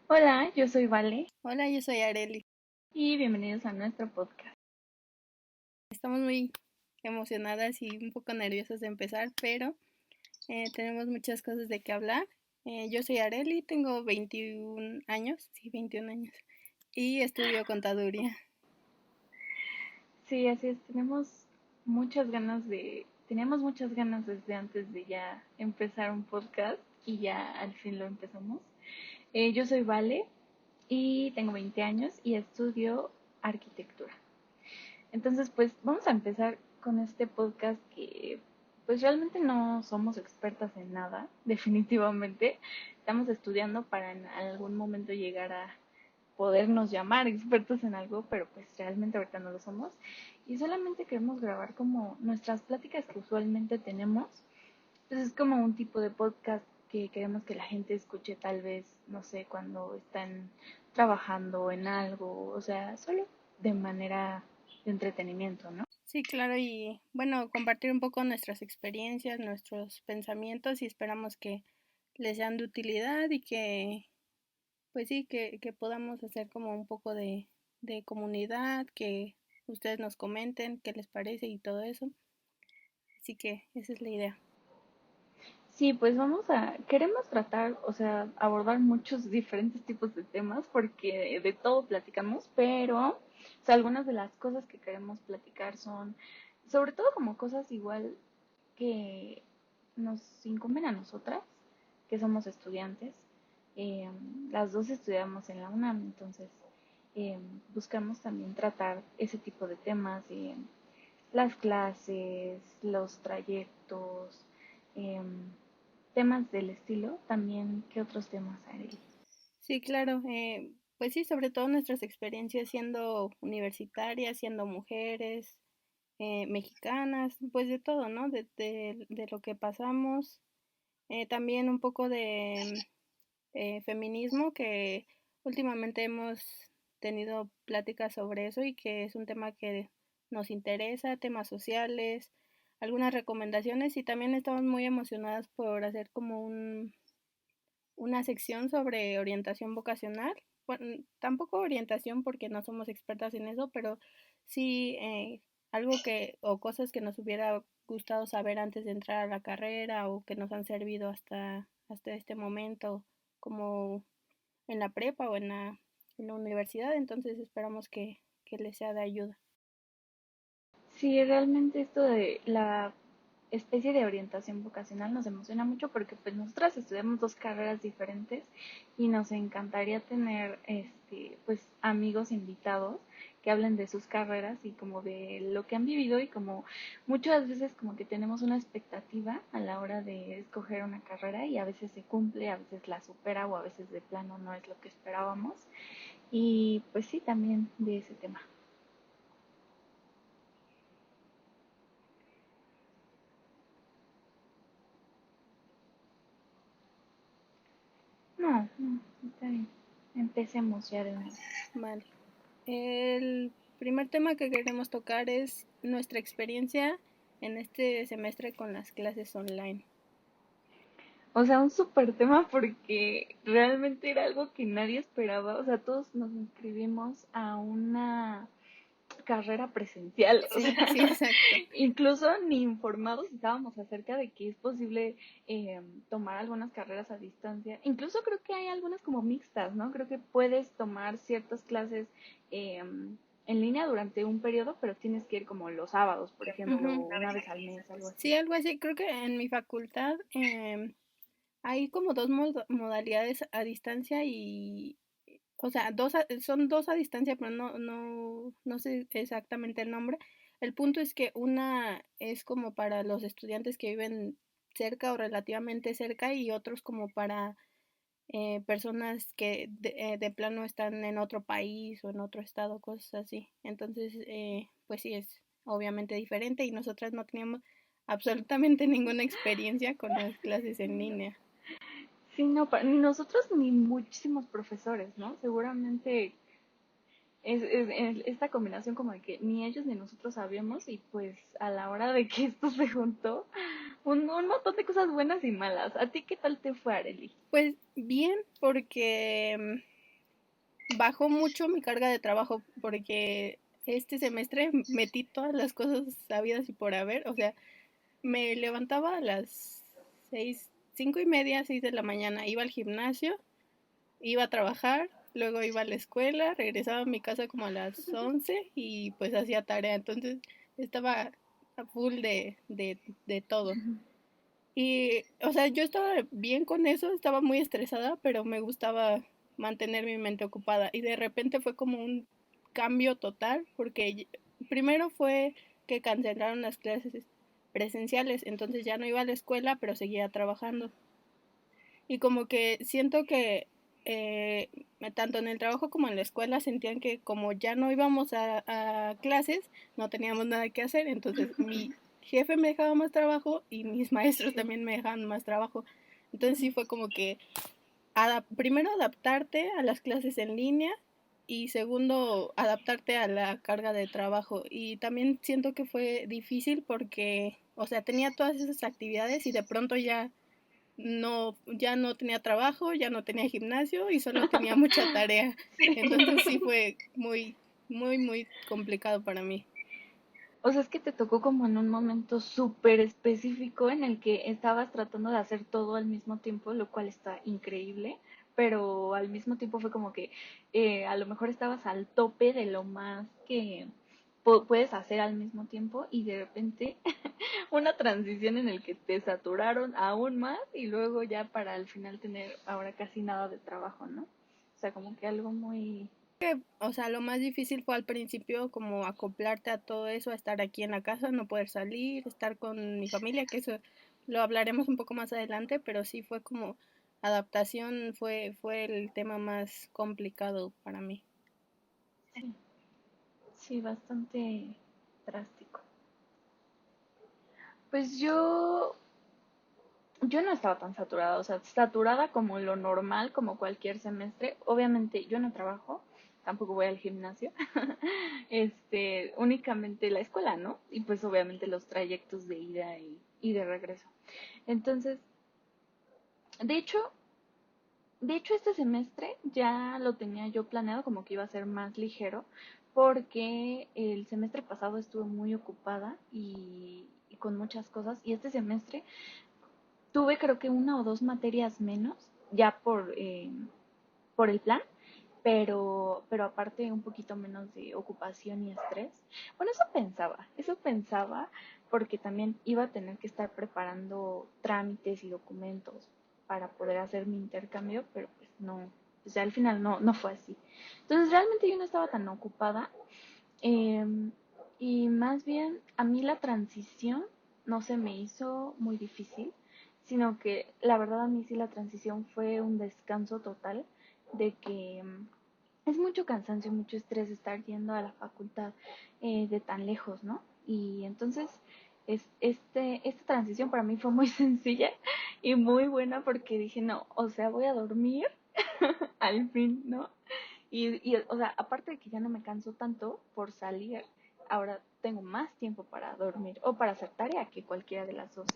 Hola, yo soy Vale Hola, yo soy Areli. y bienvenidos a nuestro podcast. Estamos muy emocionadas y un poco nerviosas de empezar, pero tenemos muchas cosas de qué hablar. Yo soy Areli, tengo 21 años, sí, 21 años, y estudio contaduría. Sí, así es, teníamos muchas ganas desde antes de ya empezar un podcast y ya al fin lo empezamos. Yo soy Vale y tengo 20 años y estudio arquitectura. Entonces, pues vamos a empezar con este podcast que pues realmente no somos expertas en nada, definitivamente. Estamos estudiando para en algún momento llegar a podernos llamar expertos en algo, pero pues realmente ahorita no lo somos. Y solamente queremos grabar como nuestras pláticas que usualmente tenemos. Entonces es como un tipo de podcast que queremos que la gente escuche tal vez, no sé, cuando están trabajando en algo, o sea, solo de manera de entretenimiento, ¿no? Sí, claro, y bueno, compartir un poco nuestras experiencias, nuestros pensamientos y esperamos que les sean de utilidad y que, pues sí, que podamos hacer como un poco de comunidad, que ustedes nos comenten qué les parece y todo eso. Así que esa es la idea. Sí, pues queremos tratar, o sea, abordar muchos diferentes tipos de temas porque de todo platicamos, pero, o sea, algunas de las cosas que queremos platicar son, sobre todo como cosas igual que nos incumben a nosotras, que somos estudiantes. Eh, las dos estudiamos en la UNAM, entonces eh, buscamos también tratar ese tipo de temas, las clases, los trayectos, eh, temas del estilo, también, ¿qué otros temas haré? Sí, claro. Pues sí, sobre todo nuestras experiencias siendo universitarias, siendo mujeres, mexicanas, pues de todo, ¿no? De lo que pasamos. También un poco de feminismo, que últimamente hemos tenido pláticas sobre eso y que es un tema que nos interesa, temas sociales, algunas recomendaciones y también estamos muy emocionadas por hacer como una sección sobre orientación vocacional. Bueno, tampoco orientación porque no somos expertas en eso, pero sí algo que o cosas que nos hubiera gustado saber antes de entrar a la carrera o que nos han servido hasta este momento, como en la prepa o en la universidad. Entonces esperamos que les sea de ayuda. Sí, realmente esto de la especie de orientación vocacional nos emociona mucho porque pues nosotras estudiamos dos carreras diferentes y nos encantaría tener pues amigos invitados que hablen de sus carreras y como de lo que han vivido y como muchas veces como que tenemos una expectativa a la hora de escoger una carrera y a veces se cumple, a veces la supera o a veces de plano no es lo que esperábamos y pues sí, también de ese tema. No, no, está bien. Empecemos ya de una vez. Vale. El primer tema que queremos tocar es nuestra experiencia en este semestre con las clases online. O sea, un súper tema porque realmente era algo que nadie esperaba. O sea, todos nos inscribimos a una carrera presencial. O Sí, sea, sí, exacto. incluso ni informados estábamos acerca de que es posible tomar algunas carreras a distancia. Incluso creo que hay algunas como mixtas, ¿no? Creo que puedes tomar ciertas clases en línea durante un periodo, pero tienes que ir como los sábados, por ejemplo, Ujú. o una vez al mes, algo así. Sí, algo así. Creo que en mi facultad hay como dos modalidades a distancia y, o sea, son dos a distancia, pero no sé exactamente el nombre. El punto es que una es como para los estudiantes que viven cerca o relativamente cerca y otros como para personas que de plano están en otro país o en otro estado, cosas así. Entonces, pues sí, es obviamente diferente y nosotras no teníamos absolutamente ninguna experiencia con las clases en línea. Sí, no, ni nosotros ni muchísimos profesores, ¿no? Seguramente es esta combinación como de que ni ellos ni nosotros sabíamos y pues a la hora de que esto se juntó, un montón de cosas buenas y malas. ¿A ti qué tal te fue, Areli? Pues bien, porque bajó mucho mi carga de trabajo porque este semestre metí todas las cosas sabidas y por haber. O sea, me levantaba a las 5:30, 6 de la mañana, iba al gimnasio, iba a trabajar, luego iba a la escuela, regresaba a mi casa como a las 11 y pues hacía tarea. Entonces estaba a full de todo. Y, o sea, yo estaba bien con eso, estaba muy estresada, pero me gustaba mantener mi mente ocupada. Y de repente fue como un cambio total, porque primero fue que cancelaron las clases presenciales, entonces ya no iba a la escuela, pero seguía trabajando. Y como que siento que eh, tanto en el trabajo como en la escuela sentían que como ya no íbamos a clases, no teníamos nada que hacer, entonces mi jefe me dejaba más trabajo y mis maestros Sí. también me dejaban más trabajo. Entonces sí fue como que primero adaptarte a las clases en línea y segundo adaptarte a la carga de trabajo. Y también siento que fue difícil porque, o sea, tenía todas esas actividades y de pronto ya no tenía trabajo, ya no tenía gimnasio y solo tenía mucha tarea. Sí. Entonces sí fue muy, muy, muy complicado para mí. O sea, es que te tocó como en un momento súper específico en el que estabas tratando de hacer todo al mismo tiempo, lo cual está increíble, pero al mismo tiempo fue como que a lo mejor estabas al tope de lo más que puedes hacer al mismo tiempo y de repente una transición en el que te saturaron aún más y luego ya para al final tener ahora casi nada de trabajo, ¿no? O sea, como que algo muy... O sea, lo más difícil fue al principio como acoplarte a todo eso, a estar aquí en la casa, no poder salir, estar con mi familia, que eso lo hablaremos un poco más adelante, pero sí fue como adaptación, fue el tema más complicado para mí. Sí, sí, bastante drástico. Pues yo no estaba tan saturada, o sea, saturada como lo normal, como cualquier semestre. Obviamente yo no trabajo, tampoco voy al gimnasio, únicamente la escuela, ¿no? Y pues obviamente los trayectos de ida y de regreso. Entonces, de hecho, de hecho este semestre ya lo tenía yo planeado como que iba a ser más ligero, porque el semestre pasado estuve muy ocupada y con muchas cosas, y este semestre tuve creo que una o dos materias menos, ya por el plan, pero aparte un poquito menos de ocupación y estrés. Bueno, eso pensaba porque también iba a tener que estar preparando trámites y documentos para poder hacer mi intercambio, pero pues no, o sea, al final no fue así. Entonces realmente yo no estaba tan ocupada eh, y más bien a mí la transición no se me hizo muy difícil, sino que la verdad a mí sí la transición fue un descanso total de que es mucho cansancio, mucho estrés estar yendo a la facultad de tan lejos, ¿no? Y entonces esta transición para mí fue muy sencilla y muy buena porque dije, no, o sea, voy a dormir al fin, ¿no? O sea, aparte de que ya no me canso tanto por salir, ahora tengo más tiempo para dormir o para hacer tarea que cualquiera de las dos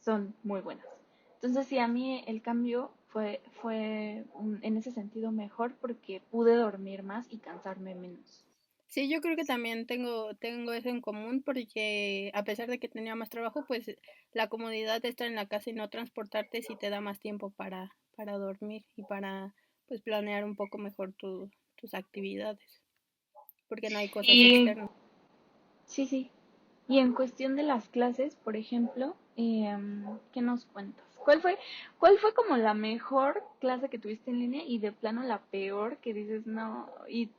son muy buenas. Entonces, sí, a mí el cambio fue en ese sentido mejor porque pude dormir más y cansarme menos. Sí, yo creo que también tengo eso en común porque a pesar de que tenía más trabajo, pues la comodidad de estar en la casa y no transportarte sí te da más tiempo para dormir y para pues planear un poco mejor tus actividades, porque no hay cosas Y externas. sí, sí. Y en cuestión de las clases, por ejemplo, ¿qué nos cuentas? Cuál fue como la mejor clase que tuviste en línea y de plano la peor que dices no? Y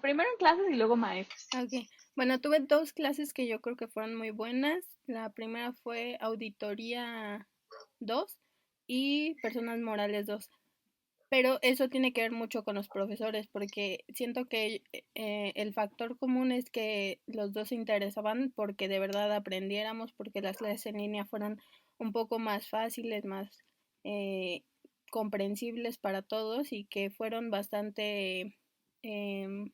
primero en clases y luego maestros. Ok, bueno, tuve dos clases que yo creo que fueron muy buenas. La primera fue Auditoría 2 y Personas Morales 2. Pero eso tiene que ver mucho con los profesores, porque siento que el factor común es que los dos se interesaban porque de verdad aprendiéramos, porque las clases en línea fueran un poco más fáciles, más eh, comprensibles para todos y que fueron bastante, em,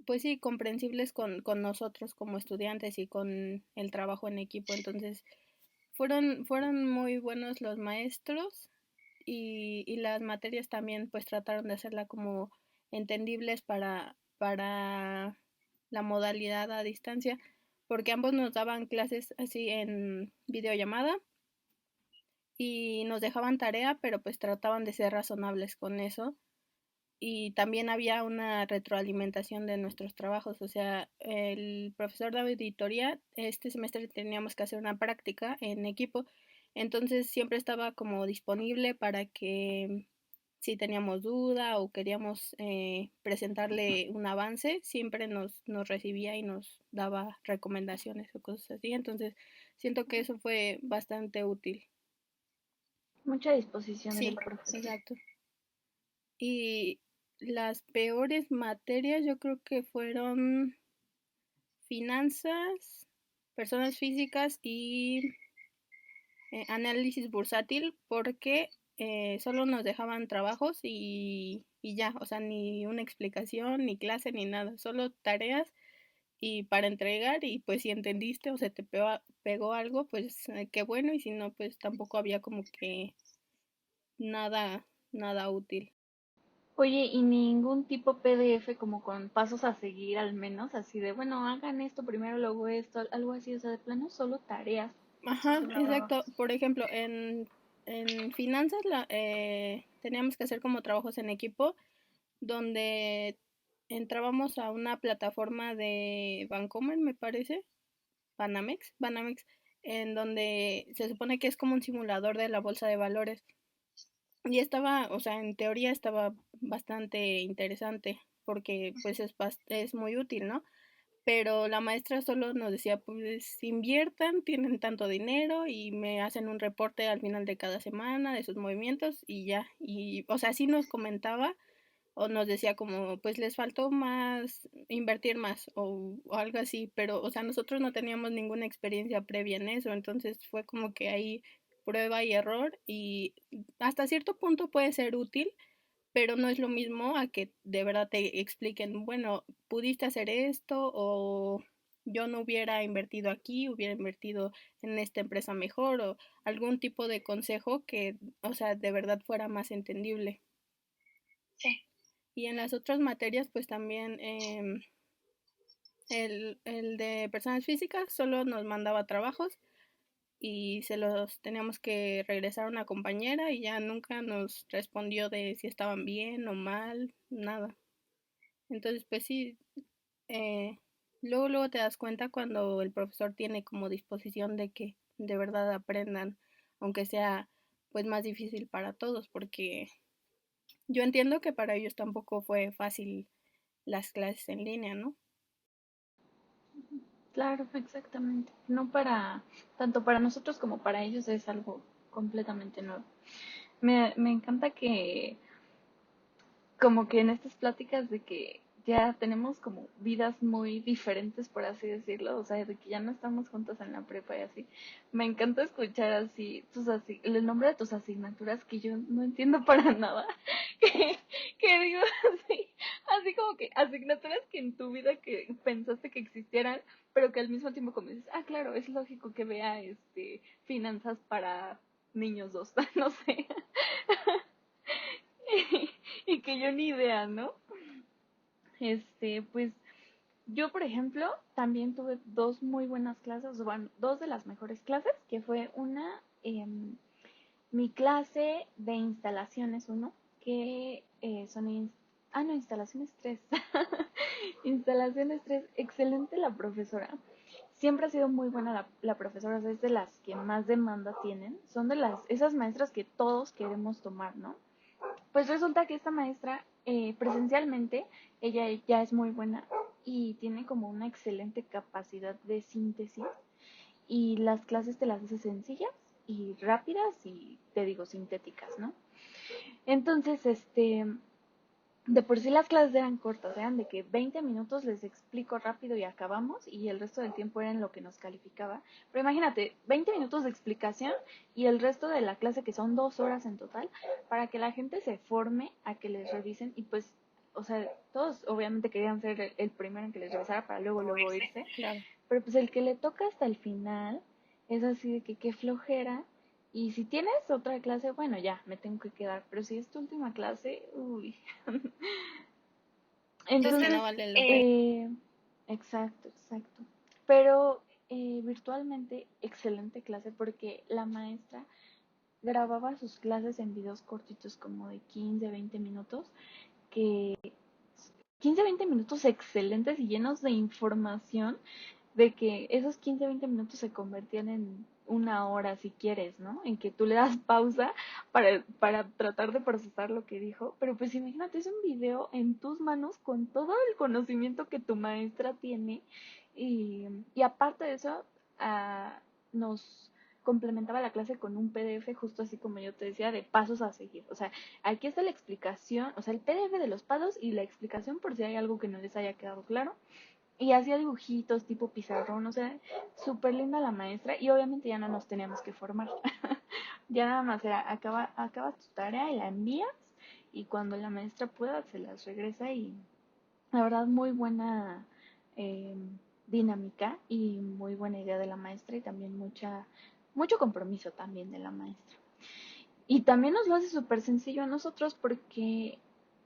pues sí, comprensibles con nosotros como estudiantes y con el trabajo en equipo. Entonces, fueron muy buenos los maestros y las materias también pues trataron de hacerla como entendibles para la modalidad a distancia, porque ambos nos daban clases así en videollamada y nos dejaban tarea, pero pues trataban de ser razonables con eso. Y también había una retroalimentación de nuestros trabajos, o sea, el profesor de auditoría, este semestre teníamos que hacer una práctica en equipo, entonces siempre estaba como disponible para que si teníamos duda o queríamos presentarle un avance, siempre nos recibía y nos daba recomendaciones o cosas así, entonces siento que eso fue bastante útil. Mucha disposición Sí, del profesor. exacto. Y las peores materias yo creo que fueron finanzas, personas físicas y análisis bursátil porque solo nos dejaban trabajos y ya, o sea, ni una explicación, ni clase, ni nada, solo tareas y para entregar y pues si entendiste o se te pegó algo, pues qué bueno y si no, pues tampoco había como que nada, nada útil. Oye, y ningún tipo PDF como con pasos a seguir al menos, así de, bueno, hagan esto primero, luego esto, algo así, o sea, de plano solo tareas. Ajá, Solo exacto. trabajos. Por ejemplo, en finanzas teníamos que hacer como trabajos en equipo donde entrábamos a una plataforma de Bancomer, me parece, Banamex, en donde se supone que es como un simulador de la bolsa de valores. Y estaba, o sea, en teoría estaba bastante interesante porque pues es muy útil, ¿no? Pero la maestra solo nos decía, pues inviertan, tienen tanto dinero y me hacen un reporte al final de cada semana de sus movimientos y ya. Y, o sea, sí nos comentaba o nos decía como, pues les faltó más, invertir más o algo así, pero, o sea, nosotros no teníamos ninguna experiencia previa en eso, entonces fue como que ahí prueba y error y hasta cierto punto puede ser útil, pero no es lo mismo a que de verdad te expliquen, bueno, pudiste hacer esto o yo no hubiera invertido aquí, hubiera invertido en esta empresa mejor o algún tipo de consejo que, o sea, de verdad fuera más entendible. Sí. Y en las otras materias, pues también el de personas físicas solo nos mandaba trabajos y se los teníamos que regresar a una compañera y ya nunca nos respondió de si estaban bien o mal, nada. Entonces, pues sí, eh, luego te das cuenta cuando el profesor tiene como disposición de que de verdad aprendan, aunque sea pues más difícil para todos, porque yo entiendo que para ellos tampoco fue fácil las clases en línea, ¿no? Claro, exactamente. No para, tanto para nosotros como para ellos es algo completamente nuevo. Me encanta que como que en estas pláticas de que ya tenemos como vidas muy diferentes, por así decirlo, o sea, de que ya no estamos juntas en la prepa y así. Me encanta escuchar así el nombre de tus asignaturas que yo no entiendo para nada. Que, que digo así, así como que asignaturas que en tu vida que pensaste que existieran, pero que al mismo tiempo como dices, ah, claro, es lógico que vea finanzas para niños dos, no sé. Y que yo ni idea, ¿no? Pues yo, por ejemplo, también tuve dos muy buenas clases, bueno, dos de las mejores clases, que fue una, mi clase de instalaciones uno, que no, instalaciones 3. Instalaciones 3, excelente la profesora. Siempre ha sido muy buena la profesora, o sea, es de las que más demanda tienen. Son de esas maestras que todos queremos tomar, ¿no? Pues resulta que esta maestra, presencialmente, ella ya es muy buena y tiene como una excelente capacidad de síntesis y las clases te las hace sencillas y rápidas y, te digo, sintéticas, ¿no? Entonces, de por sí las clases eran cortas, eran de que 20 minutos les explico rápido y acabamos y el resto del tiempo era en lo que nos calificaba. Pero imagínate, 20 minutos de explicación y el resto de la clase, que son 2 horas en total, para que la gente se forme a que les revisen y pues, o sea, todos obviamente querían ser el primero en que les revisara para luego irse, Claro. pero pues el que le toca hasta el final es así de que qué flojera Y si tienes otra clase, bueno, ya, me tengo que quedar. Pero si es tu última clase, uy. Es que Entonces, no vale la pena. exacto, exacto. Pero virtualmente, excelente clase porque la maestra grababa sus clases en videos cortitos como de 15, 20 minutos, que 15, 20 minutos excelentes y llenos de información, de que esos 15, 20 minutos se convertían en una hora si quieres, ¿no? En que tú le das pausa para tratar de procesar lo que dijo, pero pues imagínate, es un video en tus manos con todo el conocimiento que tu maestra tiene y aparte de eso, ah, nos complementaba la clase con un PDF, justo así como yo te decía, de pasos a seguir. O sea, aquí está la explicación, o sea, el PDF de los pasos y la explicación por si hay algo que no les haya quedado claro. Y hacía dibujitos tipo pizarrón, o sea, súper linda la maestra y obviamente ya no nos teníamos que formar. Ya nada más era, acabas tu tarea y la envías y cuando la maestra pueda se las regresa y la verdad muy buena eh, dinámica y muy buena idea de la maestra y también mucho compromiso también de la maestra. Y también nos lo hace súper sencillo a nosotros porque,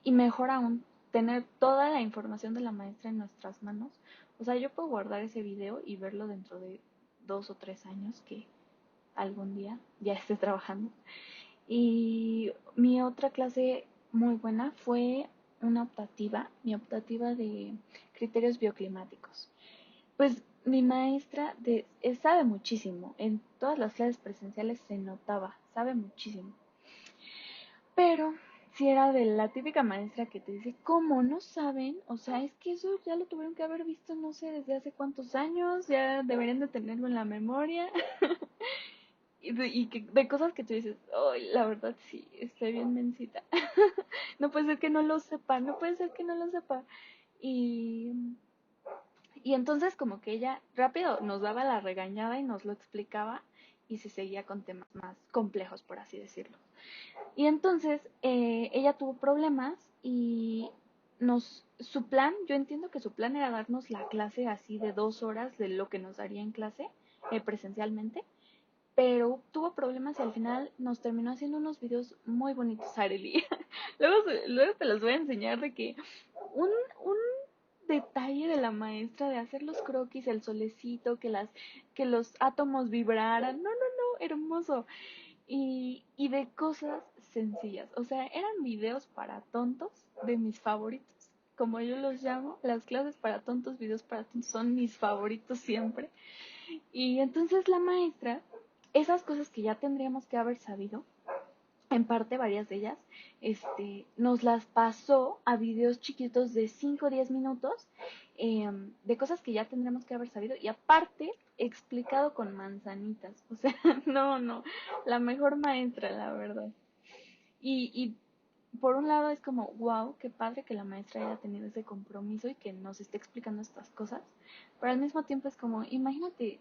y mejor aún, tener toda la información de la maestra en nuestras manos. O sea, yo puedo guardar ese video y verlo dentro de 2 o 3 años que algún día ya esté trabajando. Y mi otra clase muy buena fue mi optativa de criterios bioclimáticos. Pues mi maestra sabe muchísimo. En todas las clases presenciales se notaba, sabe muchísimo. Pero si era de la típica maestra que te dice, ¿cómo no saben? O sea, es que eso ya lo tuvieron que haber visto, no sé, desde hace cuántos años, ya deberían de tenerlo en la memoria. Y de cosas que tú dices, ay, la verdad sí, estoy bien mensita. No puede ser que no lo sepa, no puede ser que no lo sepa. Y, y entonces como que ella rápido nos daba la regañada y nos lo explicaba y se seguía con temas más complejos, por así decirlo. Y entonces ella tuvo problemas y su plan, yo entiendo que su plan era darnos la clase así de 2 horas de lo que nos daría en clase presencialmente, pero tuvo problemas y al final nos terminó haciendo unos videos muy bonitos, Arely. Luego te los voy a enseñar de que un detalle de la maestra de hacer los croquis, el solecito, que los átomos vibraran. No, no, no, hermoso. Y de cosas sencillas. O sea, eran videos para tontos de mis favoritos. Como yo los llamo, las clases para tontos, videos para tontos son mis favoritos siempre. Y entonces la maestra, esas cosas que ya tendríamos que haber sabido, en parte varias de ellas, nos las pasó a videos chiquitos de 5 o 10 minutos de cosas que ya tendremos que haber sabido y aparte explicado con manzanitas. O sea, no, no, la mejor maestra, la verdad. Y por un lado es como, wow, qué padre que la maestra haya tenido ese compromiso y que nos esté explicando estas cosas, pero al mismo tiempo es como, imagínate,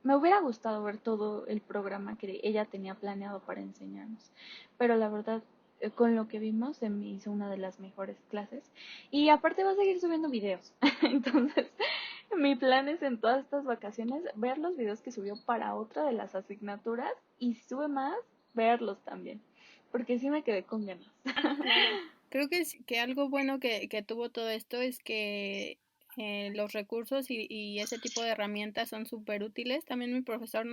me hubiera gustado ver todo el programa que ella tenía planeado para enseñarnos, pero la verdad, con lo que vimos, se me hizo una de las mejores clases y aparte va a seguir subiendo videos, entonces mi plan es en todas estas vacaciones ver los videos que subió para otra de las asignaturas y si sube más, verlos también porque sí me quedé con ganas. Claro, creo que algo bueno que tuvo todo esto es que los recursos y ese tipo de herramientas son súper útiles. También mi profesor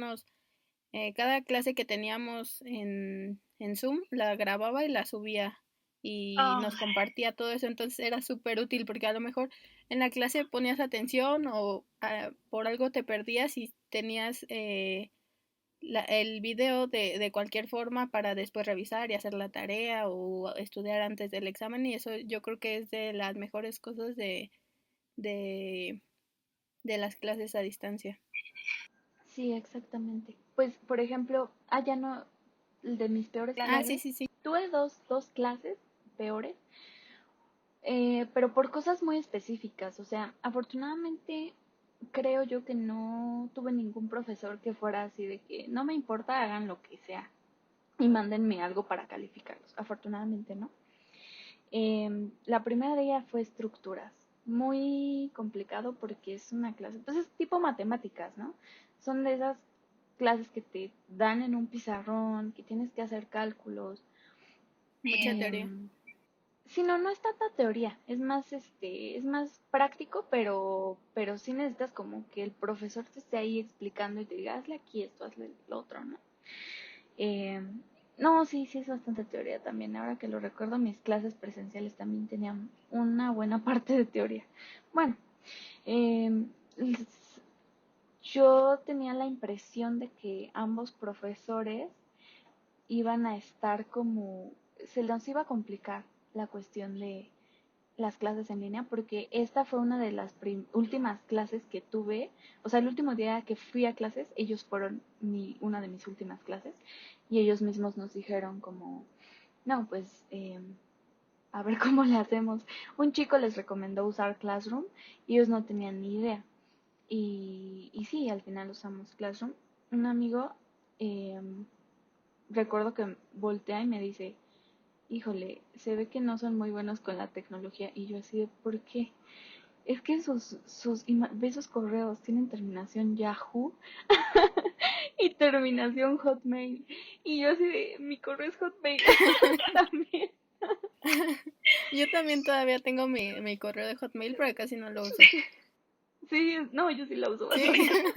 cada clase que teníamos en Zoom, la grababa y la subía y Oh, nos compartía todo eso, entonces era súper útil porque a lo mejor en la clase ponías atención o por algo te perdías y tenías el video de cualquier forma para después revisar y hacer la tarea o estudiar antes del examen y eso yo creo que es de las mejores cosas de, de las clases a distancia. sí, exactamente. Pues, por ejemplo, ya no, de mis peores Ah, sí, clases, sí, sí. tuve dos clases peores, pero por cosas muy específicas. O sea, afortunadamente creo yo que no tuve ningún profesor que fuera así de que no me importa, hagan lo que sea y mándenme algo para calificarlos. Afortunadamente no. La primera de ellas fue estructuras. Muy complicado porque es una clase, pues es tipo matemáticas, ¿no? Son de esas clases que te dan en un pizarrón, que tienes que hacer cálculos. Mucha teoría. em, Sí, no, no es tanta teoría, es más práctico, pero sí necesitas como que el profesor te esté ahí explicando y te diga, hazle aquí esto, hazle lo otro, ¿no? Eh, no, sí, sí es bastante teoría también. Ahora que lo recuerdo, mis clases presenciales también tenían una buena parte de teoría. Bueno, eh, yo tenía la impresión de que ambos profesores iban a estar como, se nos iba a complicar la cuestión de las clases en línea porque esta fue una de las últimas clases que tuve, o sea, el último día que fui a clases, ellos fueron una de mis últimas clases y ellos mismos nos dijeron como, no, pues a ver cómo le hacemos. Un chico les recomendó usar Classroom y ellos no tenían ni idea. Y sí, al final usamos Classroom. Un amigo, eh, recuerdo que voltea y me dice, híjole, se ve que no son muy buenos con la tecnología. Y yo así de, ¿por qué? Es que ve sus correos, tienen terminación Yahoo y terminación Hotmail. Y yo así de, mi correo es Hotmail también. Yo también todavía tengo mi correo de Hotmail, pero casi no lo uso. Sí, no, yo sí la uso Sí, bastante.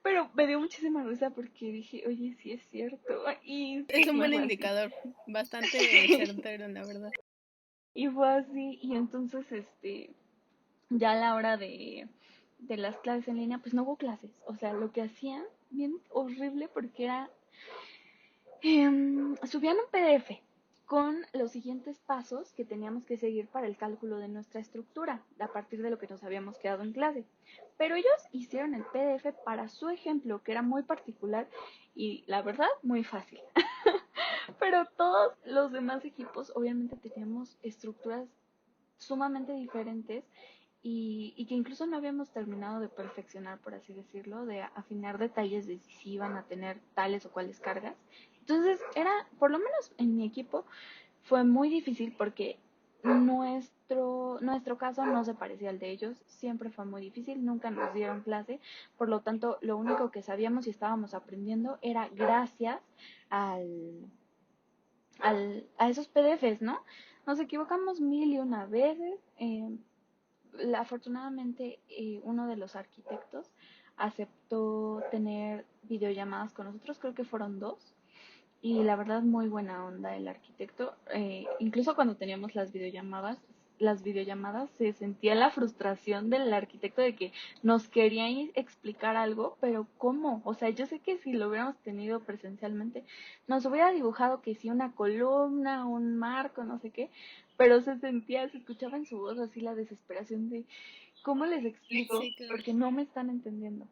Pero me dio muchísima risa porque dije, oye, sí es cierto. Y es sí, un me buen fue así. indicador, bastante certero, la verdad. Y fue así. Y entonces, ya a la hora de las clases en línea, pues no hubo clases. O sea, lo que hacían, bien horrible porque era, subían un PDF con los siguientes pasos que teníamos que seguir para el cálculo de nuestra estructura, a partir de lo que nos habíamos quedado en clase. Pero ellos hicieron el PDF para su ejemplo, que era muy particular y la verdad muy fácil. Pero todos los demás equipos obviamente teníamos estructuras sumamente diferentes y que incluso no habíamos terminado de perfeccionar, por así decirlo, de afinar detalles de si iban a tener tales o cuales cargas. Entonces era, por lo menos en mi equipo, fue muy difícil porque nuestro caso no se parecía al de ellos, siempre fue muy difícil, nunca nos dieron clase, por lo tanto lo único que sabíamos y estábamos aprendiendo era gracias al, a esos PDFs, ¿no? Nos equivocamos mil y una veces. Afortunadamente, uno de los arquitectos aceptó tener videollamadas con nosotros, creo que fueron dos. Y la verdad, muy buena onda el arquitecto. Incluso cuando teníamos las videollamadas se sentía la frustración del arquitecto de que nos quería explicar algo, pero ¿cómo? O sea, yo sé que si lo hubiéramos tenido presencialmente, nos hubiera dibujado que sí una columna, un marco, no sé qué, pero se escuchaba en su voz así la desesperación de ¿cómo les explico? Sí, claro. Porque no me están entendiendo.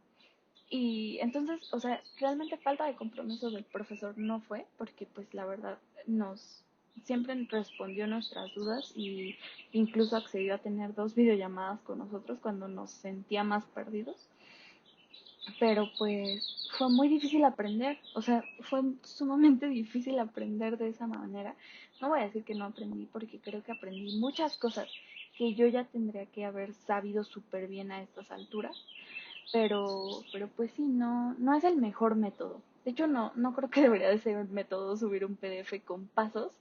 Y entonces, o sea, realmente falta de compromiso del profesor no fue, porque pues la verdad nos siempre respondió nuestras dudas y incluso accedió a tener dos videollamadas con nosotros cuando nos sentía más perdidos. Pero pues fue muy difícil aprender, o sea, fue sumamente difícil aprender de esa manera. No voy a decir que no aprendí, porque creo que aprendí muchas cosas que yo ya tendría que haber sabido súper bien a estas alturas, pero pues sí, no, no es el mejor método. De hecho, no, no creo que debería de ser un método subir un PDF con pasos,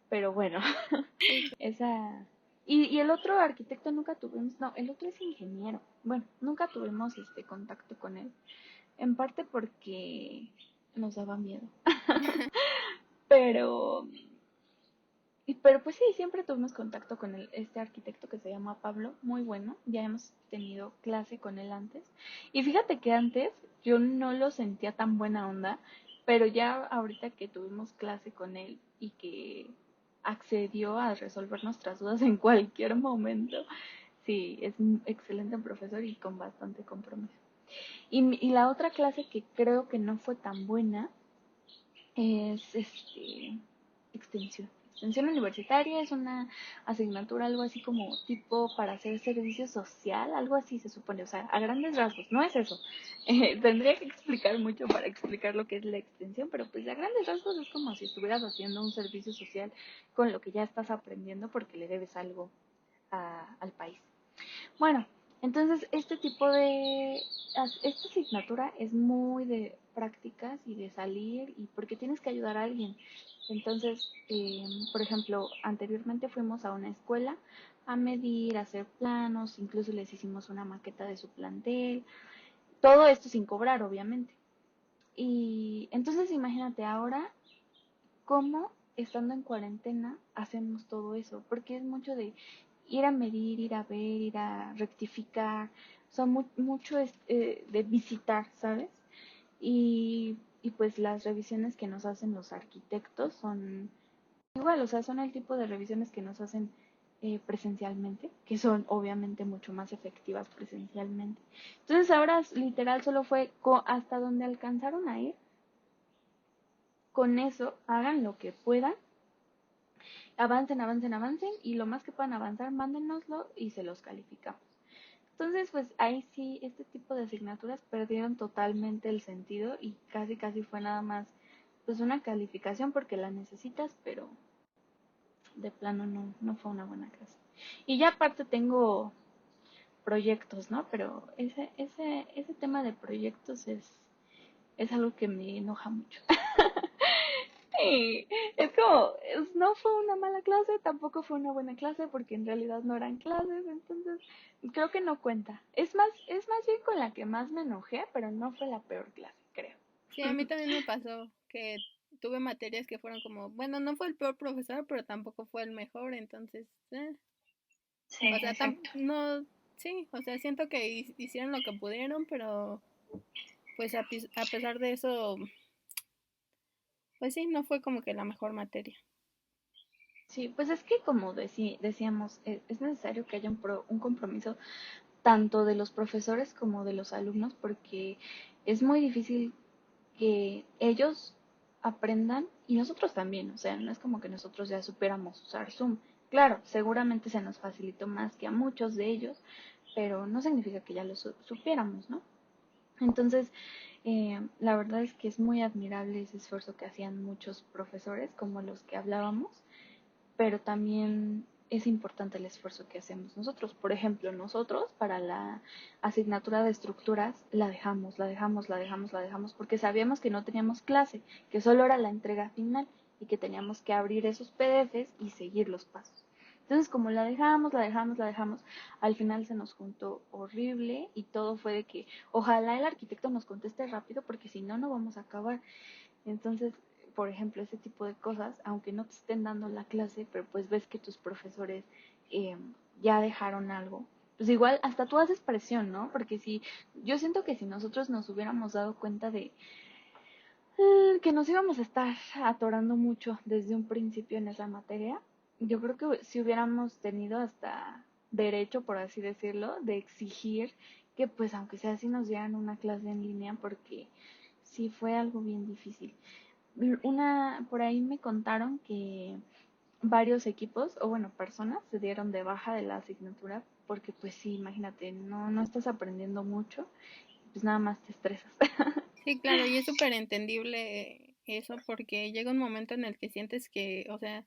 pero bueno, Sí, esa... Y el otro arquitecto nunca tuvimos, no, el otro es ingeniero. Bueno, nunca tuvimos contacto con él, en parte porque nos daba miedo. Pero pero pues sí, siempre tuvimos contacto con este arquitecto que se llama Pablo, muy bueno, ya hemos tenido clase con él antes. Y fíjate que antes yo no lo sentía tan buena onda, pero ya ahorita que tuvimos clase con él y que accedió a resolver nuestras dudas en cualquier momento, sí, es un excelente profesor y con bastante compromiso. Y la otra clase que creo que no fue tan buena es extensión. Extensión universitaria es una asignatura, algo así como tipo para hacer servicio social, algo así se supone, o sea, a grandes rasgos, no es eso. Tendría que explicar mucho para explicar lo que es la extensión, pero pues a grandes rasgos es como si estuvieras haciendo un servicio social con lo que ya estás aprendiendo porque le debes algo al país. Bueno, Entonces, esta asignatura es muy de prácticas y de salir y porque tienes que ayudar a alguien. Entonces, por ejemplo, anteriormente fuimos a una escuela a medir, a hacer planos, incluso les hicimos una maqueta de su plantel, todo esto sin cobrar, obviamente. Y entonces imagínate ahora cómo estando en cuarentena hacemos todo eso, porque es mucho de ir a medir, ir a ver, ir a rectificar, o sea, mucho es, de visitar, ¿sabes? Y pues las revisiones que nos hacen los arquitectos son igual, o sea, son el tipo de revisiones que nos hacen presencialmente, que son obviamente mucho más efectivas presencialmente. Entonces ahora literal solo fue hasta donde alcanzaron a ir, con eso hagan lo que puedan, avancen, avancen, avancen y lo más que puedan avanzar, mándenoslo y se los calificamos. Entonces, pues ahí sí, este tipo de asignaturas perdieron totalmente el sentido y casi, casi fue nada más, pues una calificación porque la necesitas, pero de plano no fue una buena clase. Y ya aparte tengo proyectos, ¿no? Pero ese tema de proyectos es algo que me enoja mucho. Sí, es como, no fue una mala clase, tampoco fue una buena clase, porque en realidad no eran clases, entonces creo que no cuenta. Es más bien con la que más me enojé, pero no fue la peor clase, creo. Sí, a mí también me pasó que tuve materias que fueron como, bueno, no fue el peor profesor, pero tampoco fue el mejor, entonces, Sí, o sea, exacto. no, sí, o sea, siento que hicieron lo que pudieron, pero pues a pesar de eso, pues sí, no fue como que la mejor materia. Sí, pues es que como decíamos, es necesario que haya un compromiso tanto de los profesores como de los alumnos, porque es muy difícil que ellos aprendan y nosotros también, o sea, no es como que nosotros ya supiéramos usar Zoom. Claro, seguramente se nos facilitó más que a muchos de ellos, pero no significa que ya lo supiéramos, ¿no? Entonces, la verdad es que es muy admirable ese esfuerzo que hacían muchos profesores, como los que hablábamos, pero también es importante el esfuerzo que hacemos nosotros. Por ejemplo, nosotros para la asignatura de estructuras la dejamos, la dejamos, la dejamos, la dejamos, porque sabíamos que no teníamos clase, que solo era la entrega final y que teníamos que abrir esos PDFs y seguir los pasos. Entonces, como la dejamos, la dejamos, la dejamos, al final se nos juntó horrible y todo fue de que ojalá el arquitecto nos conteste rápido porque si no, no vamos a acabar. Entonces, por ejemplo, ese tipo de cosas, aunque no te estén dando la clase, pero pues ves que tus profesores eh, ya dejaron algo, pues igual hasta tú haces presión, ¿no? Porque si yo siento que si nosotros nos hubiéramos dado cuenta de que nos íbamos a estar atorando mucho desde un principio en esa materia, yo creo que si hubiéramos tenido hasta derecho, por así decirlo, de exigir que pues aunque sea así nos dieran una clase en línea porque sí fue algo bien difícil. Por ahí me contaron que varios equipos, o bueno, personas se dieron de baja de la asignatura porque pues sí, imagínate, no estás aprendiendo mucho, pues nada más te estresas. Sí, claro, y es súper entendible eso porque llega un momento en el que sientes que, o sea,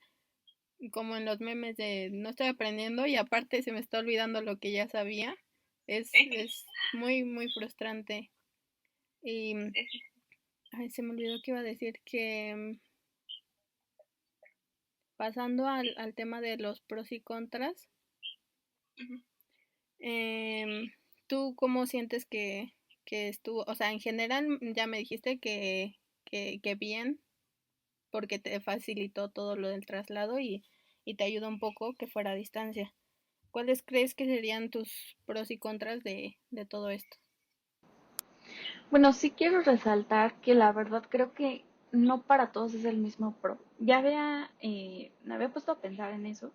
como en los memes de no estoy aprendiendo y aparte se me está olvidando lo que ya sabía, es muy, muy frustrante. Y, ay, se me olvidó que iba a decir que pasando al tema de los pros y contras, em, ¿tú cómo sientes que estuvo? O sea, en general ya me dijiste que bien, porque te facilitó todo lo del traslado y te ayudó un poco que fuera a distancia. ¿Cuáles crees que serían tus pros y contras de todo esto? Bueno, sí quiero resaltar que la verdad creo que no para todos es el mismo pro. Me había puesto a pensar en eso.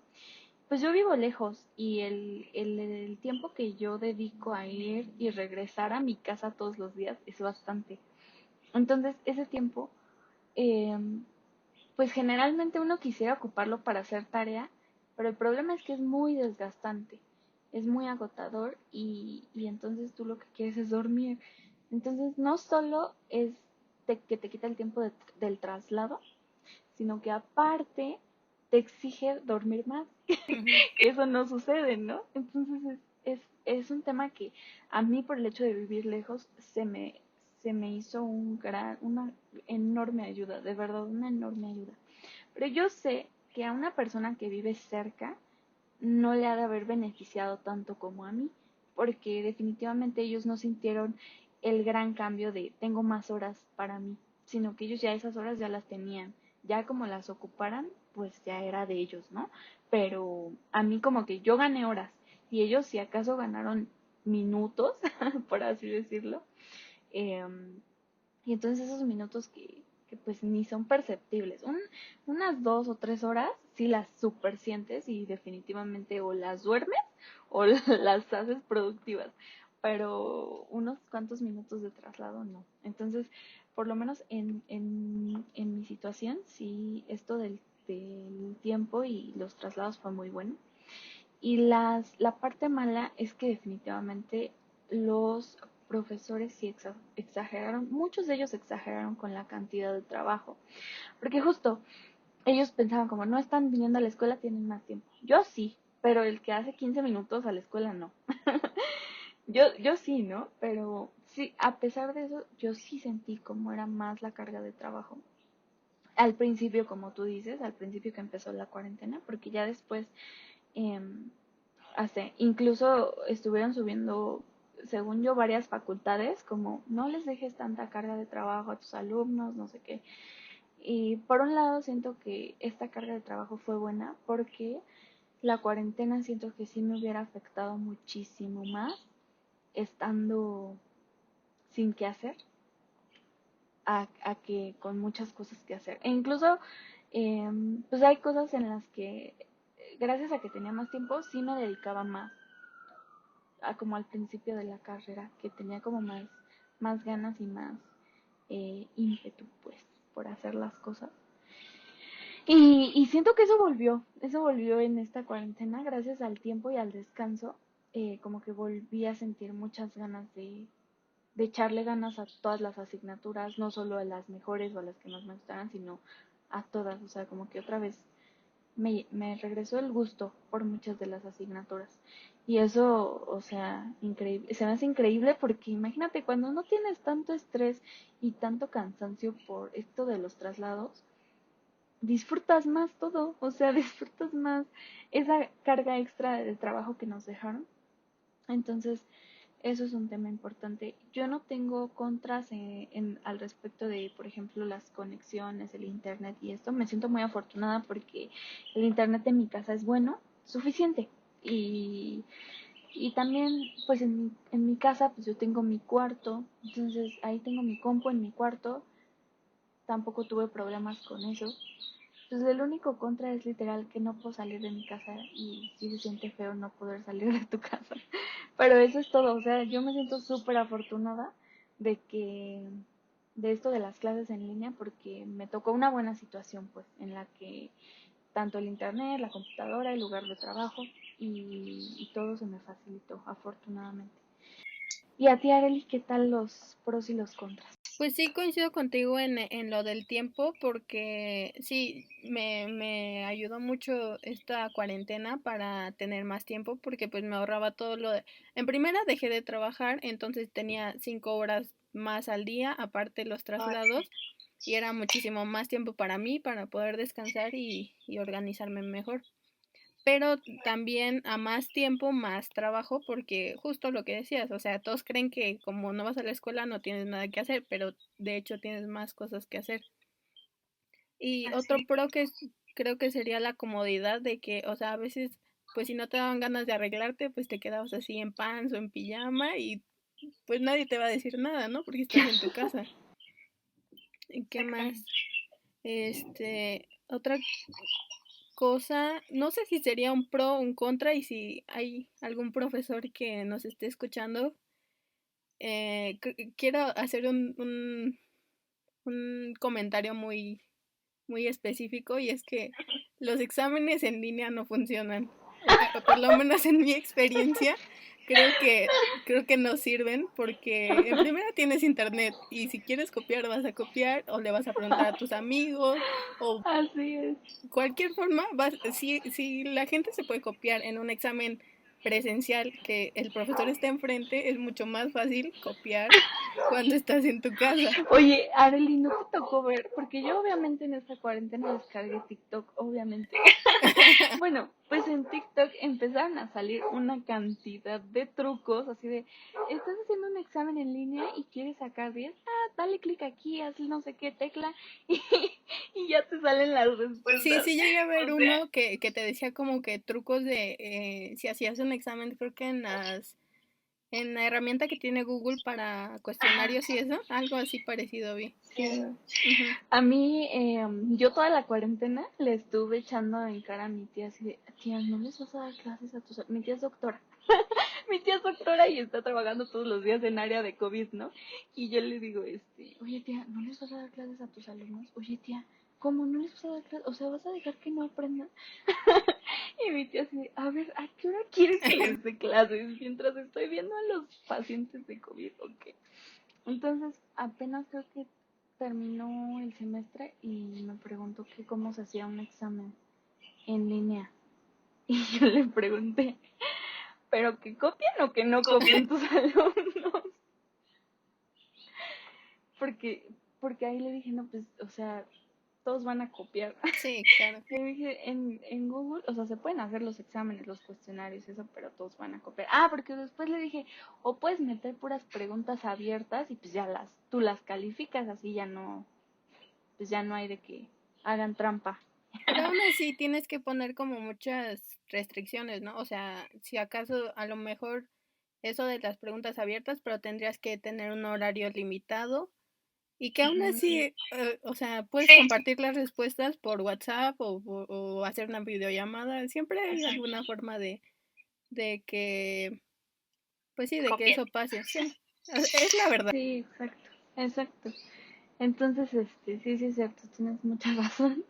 Pues yo vivo lejos y el tiempo que yo dedico a ir y regresar a mi casa todos los días es bastante. Entonces, ese tiempo, eh, pues generalmente uno quisiera ocuparlo para hacer tarea, pero el problema es que es muy desgastante, es muy agotador y entonces tú lo que quieres es dormir. Entonces, no solo es que te quita el tiempo del traslado, sino que aparte te exige dormir más, Ujú. que eso no sucede, ¿no? Entonces es un tema que a mí por el hecho de vivir lejos se me hizo una enorme ayuda, de verdad, una enorme ayuda. Pero yo sé que a una persona que vive cerca no le ha de haber beneficiado tanto como a mí, porque definitivamente ellos no sintieron el gran cambio de tengo más horas para mí, sino que ellos ya esas horas ya las tenían, ya como las ocuparan, pues ya era de ellos, ¿no? Pero a mí como que yo gané horas y ellos si acaso ganaron minutos, por así decirlo, eh, y entonces esos minutos que pues ni son perceptibles. Unas 2 o 3 horas sí las super sientes y definitivamente o las duermes o las haces productivas. Pero unos cuantos minutos de traslado no. Entonces, por lo menos en mi situación, sí, esto del tiempo y los traslados fue muy bueno. Y la parte mala es que definitivamente los profesores sí exageraron, muchos de ellos exageraron con la cantidad de trabajo, porque justo ellos pensaban como no están viniendo a la escuela, tienen más tiempo. Yo sí, pero el que hace 15 minutos a la escuela no. Yo sí, ¿no? Pero sí, a pesar de eso, yo sí sentí como era más la carga de trabajo. Al principio, como tú dices, al principio que empezó la cuarentena, porque ya después eh, incluso estuvieron subiendo, según yo, varias facultades, como no les dejes tanta carga de trabajo a tus alumnos, no sé qué. Y por un lado siento que esta carga de trabajo fue buena porque la cuarentena siento que sí me hubiera afectado muchísimo más estando sin qué hacer a que con muchas cosas que hacer. E incluso, pues hay cosas en las que, gracias a que tenía más tiempo, sí me dedicaba más como al principio de la carrera, que tenía como más ganas y más ímpetu, pues, por hacer las cosas. Y siento que eso volvió en esta cuarentena, gracias al tiempo y al descanso, como que volví a sentir muchas ganas de echarle ganas a todas las asignaturas, no solo a las mejores o a las que más me gustaran, sino a todas, o sea, como que otra vez me regresó el gusto por muchas de las asignaturas. Y eso, o sea, increíble, se me hace increíble porque imagínate cuando no tienes tanto estrés y tanto cansancio por esto de los traslados, disfrutas más todo, o sea, disfrutas más esa carga extra de trabajo que nos dejaron. Entonces, eso es un tema importante. Yo no tengo contras al respecto de, por ejemplo, las conexiones, el internet y esto. Me siento muy afortunada porque el internet en mi casa es bueno, suficiente. Y, y también, pues en mi casa, pues yo tengo mi cuarto, entonces ahí tengo mi compu en mi cuarto. Tampoco tuve problemas con eso. Entonces el único contra es literal que no puedo salir de mi casa y sí se siente feo no poder salir de tu casa. Pero eso es todo, o sea, yo me siento súper afortunada de que, de esto de las clases en línea, porque me tocó una buena situación, pues, en la que tanto el internet, la computadora, el lugar de trabajo y todo se me facilitó, afortunadamente. Y a ti, Arely, ¿qué tal los pros y los contras? Pues sí, coincido contigo en lo del tiempo, porque sí, me ayudó mucho esta cuarentena para tener más tiempo, porque pues me ahorraba todo lo de... En primera dejé de trabajar, entonces tenía 5 horas más al día, aparte los traslados, y era muchísimo más tiempo para mí, para poder descansar y organizarme mejor, pero también a más tiempo, más trabajo, porque justo lo que decías, o sea, todos creen que como no vas a la escuela no tienes nada que hacer, pero de hecho tienes más cosas que hacer. Y otro pro que creo que sería la comodidad de que, o sea, a veces, pues si no te daban ganas de arreglarte, pues te quedabas así en pants o en pijama y pues nadie te va a decir nada, ¿no? Porque estás en tu casa. ¿Y qué más? Otra cosa, no sé si sería un pro o un contra y si hay algún profesor que nos esté escuchando, quiero hacer un comentario muy específico y es que los exámenes en línea no funcionan. Por lo menos en mi experiencia, creo que creo que no sirven porque en primera tienes internet y si quieres copiar vas a copiar o le vas a preguntar a tus amigos o Así es. cualquier forma, si la gente se puede copiar en un examen presencial, que el profesor está enfrente, es mucho más fácil copiar cuando estás en tu casa. Oye, Arely, ¿no te tocó ver? Porque yo obviamente en esta cuarentena descargué TikTok, obviamente. Bueno, pues en TikTok empezaron a salir una cantidad de trucos, así de, estás haciendo un examen en línea y quieres sacar 10, dale clic aquí, haz no sé qué tecla y, y ya te salen las Sí, respuestas. sí llegué a ver O sea, uno que te decía como que trucos de si hacías un examen, creo que en la herramienta que tiene Google para cuestionarios y eso, algo así parecido vi. sí. Ujú. A mí, yo toda la cuarentena le estuve echando en cara a mi tía así de, tía, ¿no les vas a dar clases a tus... Mi tía es doctora. Mi tía es doctora y está trabajando todos los días en área de COVID, ¿no? Y yo le digo, oye tía, ¿no les vas a dar clases a tus alumnos? Oye tía, ¿cómo no les vas a dar clases? O sea, ¿vas a dejar que no aprendan? Y mi tía así, a ver, ¿a qué hora quieres que les dé clases? Mientras estoy viendo a los pacientes de COVID, ¿ok? Entonces, apenas creo que terminó el semestre y me preguntó que cómo se hacía un examen en línea. Y yo le pregunté, ¿pero que copian o que no copian tus alumnos? Porque, porque ahí le dije, no, pues, o sea, todos van a copiar. Sí, claro. Le dije, en Google, o sea, se pueden hacer los exámenes, los cuestionarios, eso, pero todos van a copiar. Porque después le dije, o puedes meter puras preguntas abiertas y pues ya tú las calificas, así ya no, pues ya no hay de que hagan trampa. Pero aún así tienes que poner como muchas restricciones, ¿no? O sea, si acaso a lo mejor eso de las preguntas abiertas, pero tendrías que tener un horario limitado y que aún Ujú. así, o sea, puedes compartir las respuestas por WhatsApp o hacer una videollamada. Siempre hay alguna forma de que, pues sí, de que eso pase. Sí, es la verdad. Sí, exacto, exacto. Entonces, sí, sí es cierto, tienes mucha razón.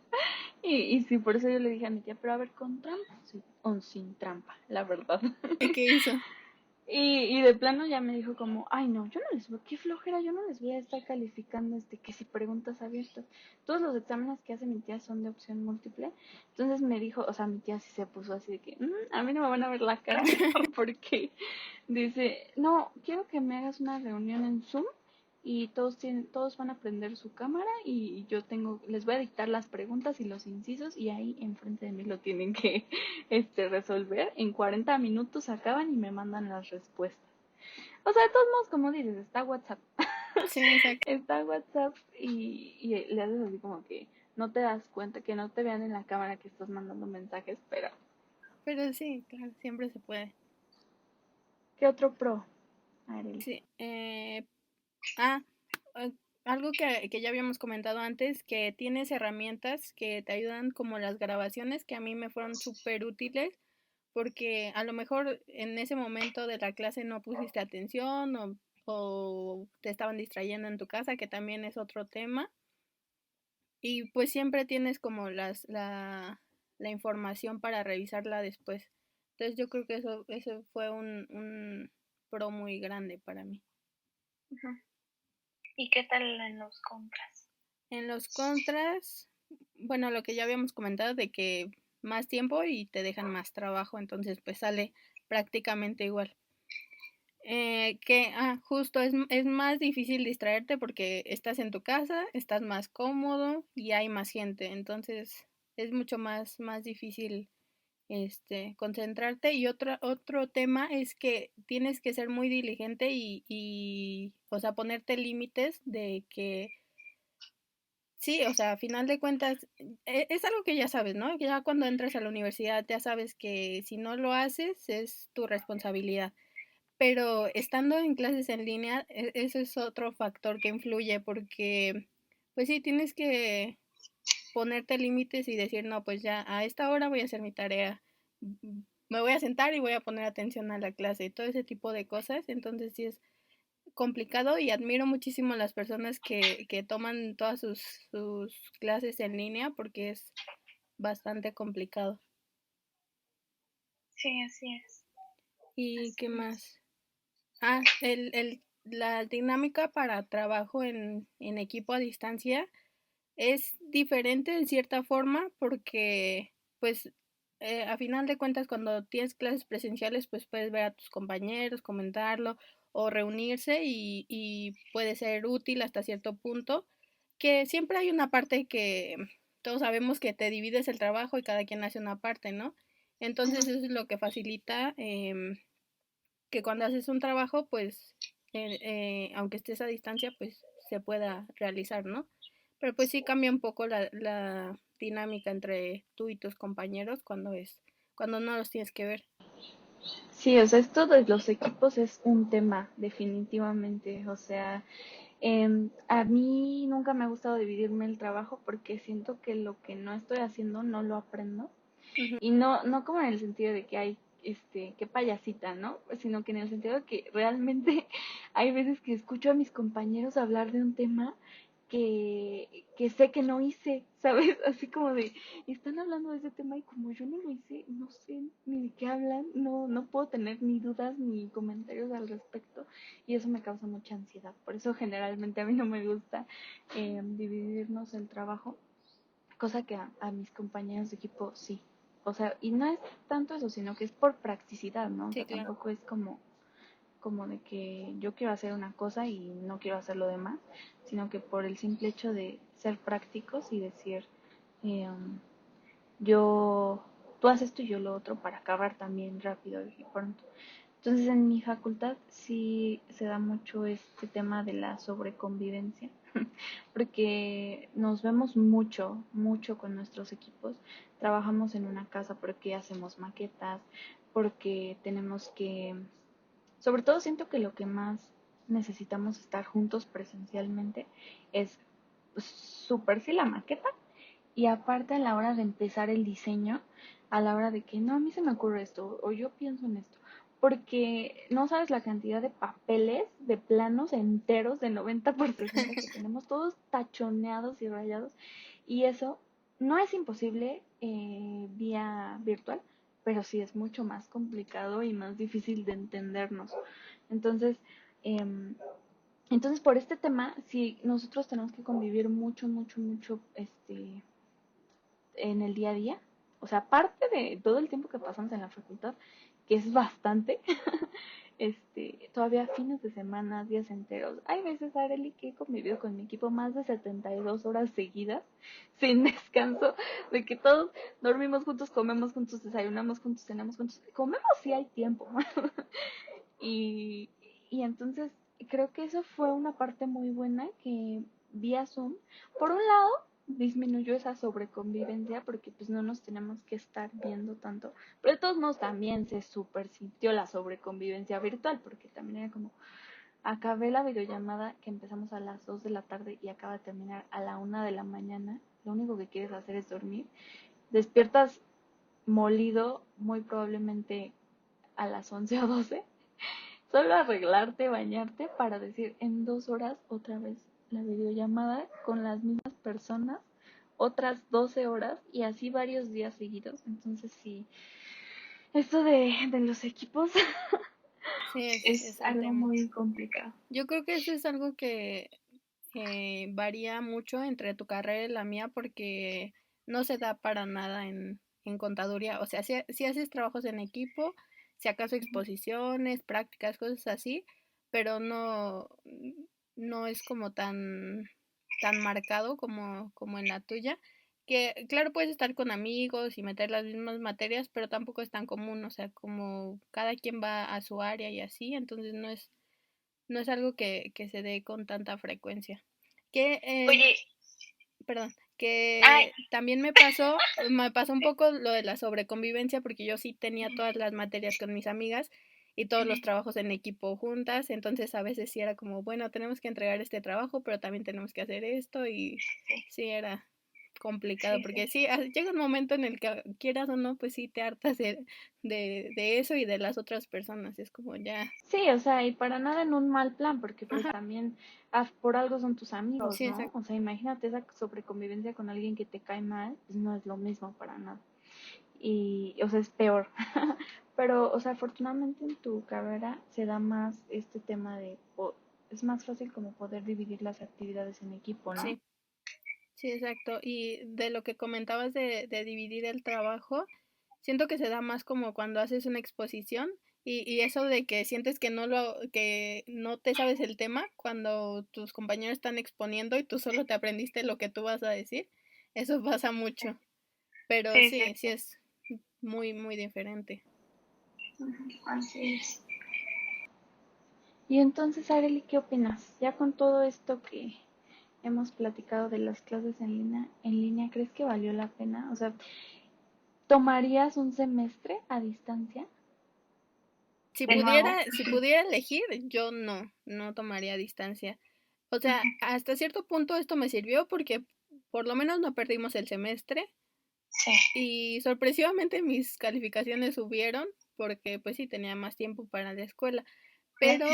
Y sí, por eso yo le dije a mi tía, pero a ver, ¿con trampa? Sí, o sin trampa, la verdad. ¿Y qué hizo? Y de plano ya me dijo como, ay no, yo no les voy, qué flojera, yo no les voy a estar calificando que si preguntas abiertas. Todos los exámenes que hace mi tía son de opción múltiple. Entonces me dijo, o sea, mi tía sí se puso así de que, a mí no me van a ver la cara porque dice, no, quiero que me hagas una reunión en Zoom y todos van a prender su cámara y yo les voy a dictar las preguntas y los incisos y ahí enfrente de mí lo tienen que resolver. En 40 minutos acaban y me mandan las respuestas. O sea, de todos modos, como dices, está WhatsApp. Sí, exacto. Está WhatsApp y le haces así como que no te das cuenta, que no te vean en la cámara que estás mandando mensajes, pero Pero sí, claro, siempre se puede. ¿qué otro pro, Arely? Sí. Ah, eh, algo que ya habíamos comentado antes, que tienes herramientas que te ayudan como las grabaciones, que a mí me fueron súper útiles, porque a lo mejor en ese momento de la clase no pusiste atención o te estaban distrayendo en tu casa, que también es otro tema, y pues siempre tienes como la información para revisarla después. Entonces yo creo que eso fue un pro muy grande para mí. Ujú. ¿Y qué tal en los contras? En los contras, bueno, lo que ya habíamos comentado de que más tiempo y te dejan más trabajo, entonces pues sale prácticamente igual. Justo es más difícil distraerte porque estás en tu casa, estás más cómodo y hay más gente, entonces es mucho más difícil concentrarte. Y otro tema es que tienes que ser muy diligente o sea, ponerte límites de que sí, o sea, a final de cuentas, es algo que ya sabes, ¿no? Que ya cuando entras a la universidad ya sabes que si no lo haces es tu responsabilidad. Pero estando en clases en línea, eso es otro factor que influye porque, pues sí, tienes que ponerte límites y decir, no, pues ya a esta hora voy a hacer mi tarea, me voy a sentar y voy a poner atención a la clase y todo ese tipo de cosas. Entonces sí es complicado y admiro muchísimo a las personas que toman todas sus clases en línea porque es bastante complicado. Sí, así es. ¿Y qué Así es. más? La dinámica para trabajo en equipo a distancia es diferente en cierta forma porque pues a final de cuentas cuando tienes clases presenciales pues puedes ver a tus compañeros, comentarlo o reunirse y puede ser útil hasta cierto punto, que siempre hay una parte que todos sabemos que te divides el trabajo y cada quien hace una parte, ¿no? Entonces eso es lo que facilita que cuando haces un trabajo, pues, aunque estés a distancia, pues se pueda realizar, ¿no? Pero pues sí cambia un poco la dinámica entre tú y tus compañeros cuando no los tienes que ver. Sí, o sea, esto de los equipos es un tema, definitivamente. O sea, a mí nunca me ha gustado dividirme el trabajo porque siento que lo que no estoy haciendo no lo aprendo. Ujú. Y no como en el sentido de que hay, qué payasita, ¿no? Sino que en el sentido de que realmente hay veces que escucho a mis compañeros hablar de un tema que sé que no hice, ¿sabes? Así como de, están hablando de ese tema y como yo no lo hice, no sé ni de qué hablan, no puedo tener ni dudas ni comentarios al respecto y eso me causa mucha ansiedad. Por eso generalmente a mí no me gusta dividirnos el trabajo, cosa que a mis compañeros de equipo sí. O sea, y no es tanto eso, sino que es por practicidad, ¿no? O Sí, sea, claro. tampoco es como de que yo quiero hacer una cosa y no quiero hacer lo demás, sino que por el simple hecho de ser prácticos y decir, eh, yo, tú haces esto y yo lo otro para acabar también rápido y pronto. Entonces en mi facultad sí se da mucho este tema de la sobreconvivencia, porque nos vemos mucho con nuestros equipos. Trabajamos en una casa porque hacemos maquetas, porque tenemos que, sobre todo siento que lo que más necesitamos estar juntos presencialmente es pues, súper sí la maqueta y aparte a la hora de empezar el diseño, a la hora de que no, a mí se me ocurre esto o yo pienso en esto, porque no sabes la cantidad de papeles, de planos enteros de 90 por 60 que tenemos, todos tachoneados y rayados, y eso no es imposible vía virtual, pero sí es mucho más complicado y más difícil de entendernos. Entonces, eh, entonces por este tema, sí, nosotros tenemos que convivir mucho, en el día a día. O sea, aparte de todo el tiempo que pasamos en la facultad, que es bastante, todavía fines de semana, días enteros. Hay veces, Areli, que he convivido con mi equipo más de 72 horas seguidas, sin descanso, de que todos dormimos juntos, comemos juntos, desayunamos juntos, cenamos juntos. Comemos si hay tiempo. y, y entonces creo que eso fue una parte muy buena que vía Zoom, por un lado, disminuyó esa sobreconvivencia porque pues no nos tenemos que estar viendo tanto, pero de todos modos también se super sintió la sobreconvivencia virtual porque también era como, acabé la videollamada que empezamos a las 2 de la tarde y acaba de terminar a la 1 de la mañana, lo único que quieres hacer es dormir, despiertas molido muy probablemente a las 11 o 12, solo arreglarte, bañarte para decir en 2 horas otra vez la videollamada con las mismas personas, otras 12 horas y así varios días seguidos. Entonces sí, esto de los equipos Sí, es es un algo tema. muy complicado. Yo creo que eso es algo que varía mucho entre tu carrera y la mía porque no se da para nada en contaduría. O sea, si haces trabajos en equipo, si acaso exposiciones, prácticas, cosas así, pero no es como tan marcado como en la tuya. Que claro, puedes estar con amigos y meter las mismas materias, pero tampoco es tan común. O sea, como cada quien va a su área y así, entonces no es algo que se dé con tanta frecuencia. Que, Oye, perdón, ay, que también me pasó un poco lo de la sobreconvivencia porque yo sí tenía todas las materias con mis amigas y todos los trabajos en equipo juntas, entonces a veces sí era como, bueno, tenemos que entregar este trabajo, pero también tenemos que hacer esto y sí era complicado porque sí, llega un momento en el que quieras o no, pues sí te hartas de eso y de las otras personas, es como ya, sí, o sea, y para nada en un mal plan, porque pues ajá, también por algo son tus amigos, sí, ¿no? exacto. O sea, imagínate esa sobreconvivencia con alguien que te cae mal, pues no es lo mismo para nada. Y, o sea, es peor. Pero, o sea, afortunadamente en tu carrera se da más este tema de, es más fácil como poder dividir las actividades en equipo, ¿no? Sí. Sí, exacto. Y de lo que comentabas de dividir el trabajo, Siento que se da más como cuando haces una exposición y eso de que sientes que no te sabes el tema cuando tus compañeros están exponiendo y tú solo te aprendiste lo que tú vas a decir. Eso pasa mucho. Pero Sí, sí, sí, sí es muy, muy diferente. así es. Y entonces, Arely, ¿qué opinas? Ya con todo esto que hemos platicado de las clases en línea, ¿crees que valió la pena? O sea, ¿tomarías un semestre a distancia de nuevo? Si pudiera elegir, yo no tomaría distancia. O sea, hasta cierto punto esto me sirvió porque por lo menos no perdimos el semestre Sí. y sorpresivamente mis calificaciones subieron porque pues sí tenía más tiempo para la escuela. Pero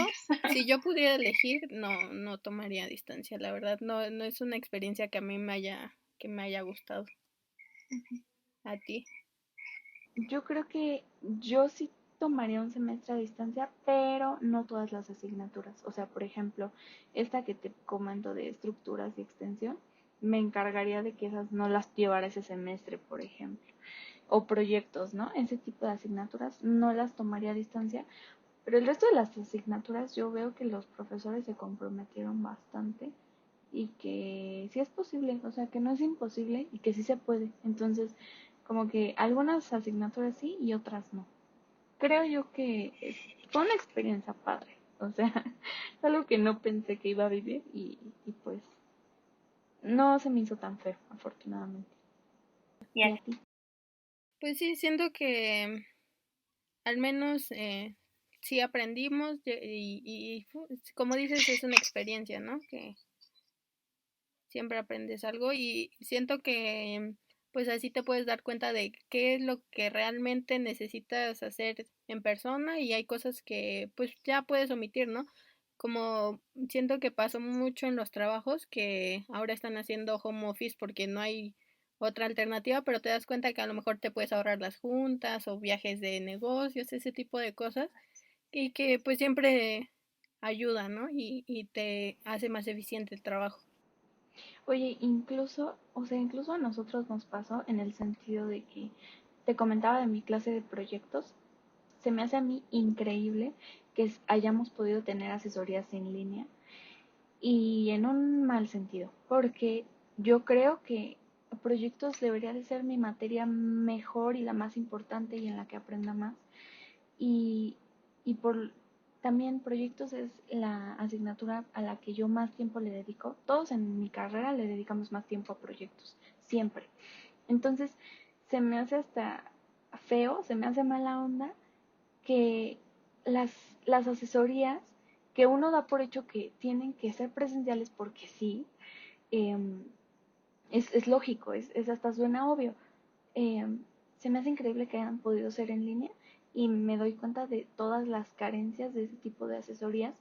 si yo pudiera elegir, no tomaría distancia. La verdad, no es una experiencia que a mí que me haya gustado. ¿A ti? Yo creo que yo sí tomaría un semestre a distancia, pero no todas las asignaturas. O sea, por ejemplo, esta que te comento de estructuras y extensión, me encargaría de que esas no las llevara ese semestre, por ejemplo. O proyectos, ¿no? Ese tipo de asignaturas no las tomaría a distancia, pero el resto de las asignaturas yo veo que los profesores se comprometieron bastante y que sí es posible, o sea, que no es imposible y que sí se puede. Entonces, como que algunas asignaturas sí y otras no. Creo yo que fue una experiencia padre, o sea, es algo que no pensé que iba a vivir y pues no se me hizo tan feo, afortunadamente. ¿Y a ti? Pues sí, siento que al menos sí aprendimos como dices, es una experiencia, ¿no? Que siempre aprendes algo y siento que pues así te puedes dar cuenta de qué es lo que realmente necesitas hacer en persona y hay cosas que pues ya puedes omitir, ¿no? Como siento que pasó mucho en los trabajos que ahora están haciendo home office porque no hay otra alternativa, pero te das cuenta que a lo mejor te puedes ahorrar las juntas o viajes de negocios, ese tipo de cosas y que pues siempre ayuda, ¿no? Y te hace más eficiente el trabajo. Oye, incluso, o sea, incluso a nosotros nos pasó en el sentido de que te comentaba de mi clase de proyectos, se me hace a mí increíble que hayamos podido tener asesorías en línea y en un mal sentido, porque yo creo que proyectos debería de ser mi materia mejor y la más importante y en la que aprenda más. Y, y por también proyectos es la asignatura a la que yo más tiempo le dedico. Todos en mi carrera le dedicamos más tiempo a proyectos, siempre. Entonces, se me hace hasta feo, se me hace mala onda que las, las asesorías que uno da por hecho que tienen que ser presenciales porque sí, eh, es lógico, es hasta suena obvio. Eh, Se me hace increíble que hayan podido ser en línea y me doy cuenta de todas las carencias de ese tipo de asesorías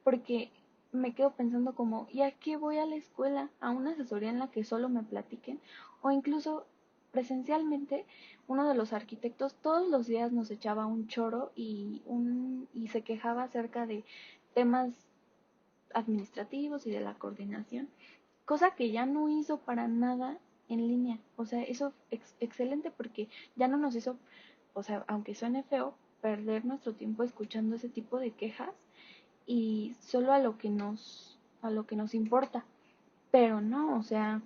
porque me quedo pensando como, ¿y a qué voy a la escuela? ¿A una asesoría en la que solo me platiquen? O incluso presencialmente, uno de los arquitectos todos los días nos echaba un choro y se quejaba acerca de temas administrativos y de la coordinación, cosa que ya no hizo para nada en línea. O sea, eso es excelente porque ya no nos hizo, o sea, aunque suene feo, perder nuestro tiempo escuchando ese tipo de quejas y solo a lo que nos importa. Pero no, o sea,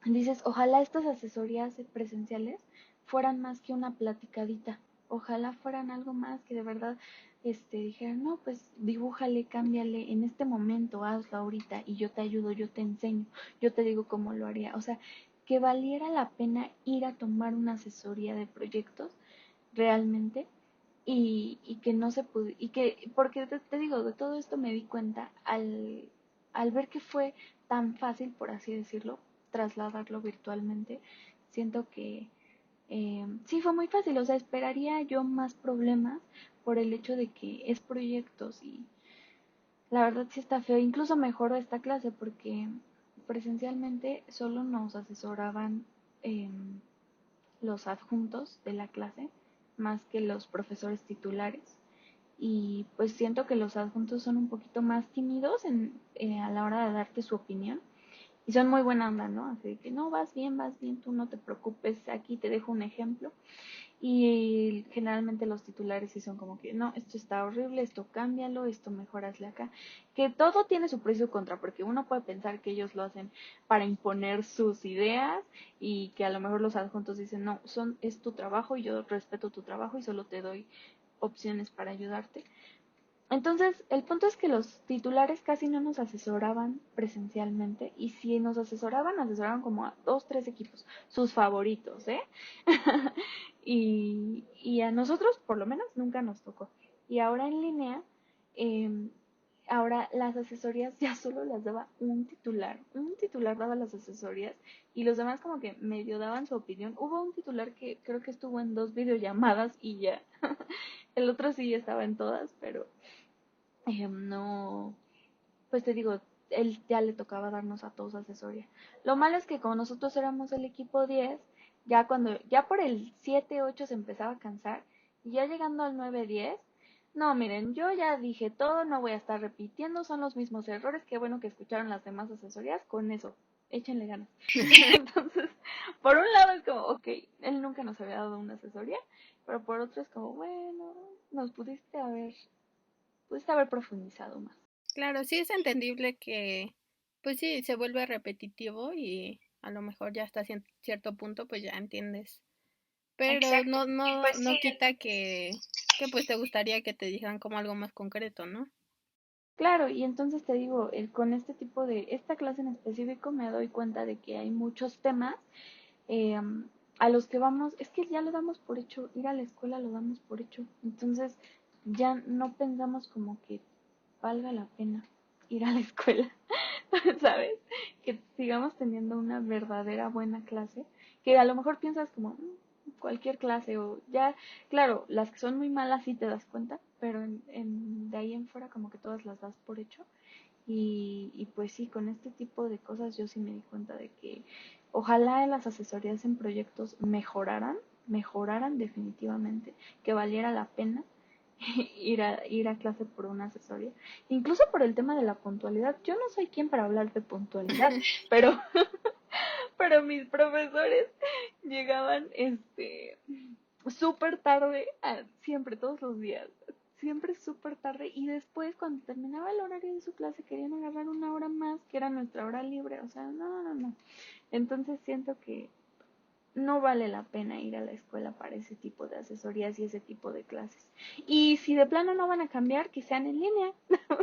dices, ojalá estas asesorías presenciales fueran más que una platicadita. Ojalá fueran algo más que de verdad dijeran, no, pues dibújale, cámbiale, en este momento, hazlo ahorita y yo te ayudo, yo te enseño, yo te digo cómo lo haría. O sea, que valiera la pena ir a tomar una asesoría de proyectos realmente y que no se pudo, y que, porque te digo, de todo esto me di cuenta al ver que fue tan fácil, por así decirlo, trasladarlo virtualmente, siento que sí fue muy fácil, o sea, esperaría yo más problemas por el hecho de que es proyectos y la verdad sí está feo, incluso mejoró esta clase porque presencialmente solo nos asesoraban eh, los adjuntos de la clase más que los profesores titulares y pues siento que los adjuntos son un poquito más tímidos a la hora de darte su opinión Y son muy buena onda, ¿no? Así que no, vas bien, tú no te preocupes, aquí te dejo un ejemplo. Y generalmente los titulares sí son como que, no, esto está horrible, esto cámbialo, esto mejorasle acá. Que todo tiene su precio y contra, porque uno puede pensar que ellos lo hacen para imponer sus ideas y que a lo mejor los adjuntos dicen, no, es tu trabajo y yo respeto tu trabajo y solo te doy opciones para ayudarte. Entonces, el punto es que los titulares casi no nos asesoraban presencialmente y si nos asesoraban como a dos, tres equipos, sus favoritos, ¿eh? Y a nosotros, por lo menos, nunca nos tocó. Y ahora en línea, eh, ahora las asesorías ya solo las daba un titular daba las asesorías y los demás como que medio daban su opinión. Hubo un titular que creo que estuvo en 2 videollamadas y ya. El otro sí estaba en todas, pero no, pues te digo, él ya le tocaba darnos a todos asesoría. Lo malo es que como nosotros éramos el equipo 10, ya por el 7 8 se empezaba a cansar, y ya llegando al 9 10, no, miren, yo ya dije todo, no voy a estar repitiendo, son los mismos errores, qué bueno que escucharon las demás asesorías, con eso, échenle ganas. Entonces, por un lado es como, ok, él nunca nos había dado una asesoría, pero por otro es como, bueno, nos pudiste haber profundizado más. Claro, sí es entendible que, pues sí, se vuelve repetitivo y a lo mejor ya hasta cierto punto pues ya entiendes. Pero Exacto. no, Y no, pues sí, no quita que pues te gustaría que te dijeran como algo más concreto, ¿no? claro, y entonces te digo, con este tipo esta clase en específico me doy cuenta de que hay muchos temas eh, a los que vamos, es que ya lo damos por hecho, ir a la escuela lo damos por hecho, entonces ya no pensamos como que valga la pena ir a la escuela, ¿sabes? Que sigamos teniendo una verdadera buena clase, que a lo mejor piensas como cualquier clase o ya, claro, las que son muy malas sí te das cuenta, pero de ahí en fuera como que todas las das por hecho. Y pues sí, con este tipo de cosas yo sí me di cuenta de que ojalá las asesorías en proyectos mejoraran definitivamente, que valiera la pena ir a clase por una asesoría. Incluso por el tema de la puntualidad. Yo no soy quien para hablar de puntualidad, pero, pero mis profesores llegaban súper tarde, siempre, todos los días. Siempre súper tarde y después cuando terminaba el horario de su clase querían agarrar una hora más, que era nuestra hora libre, o sea, no, no, no. Entonces siento que no vale la pena ir a la escuela para ese tipo de asesorías y ese tipo de clases. Y si de plano no van a cambiar, que sean en línea.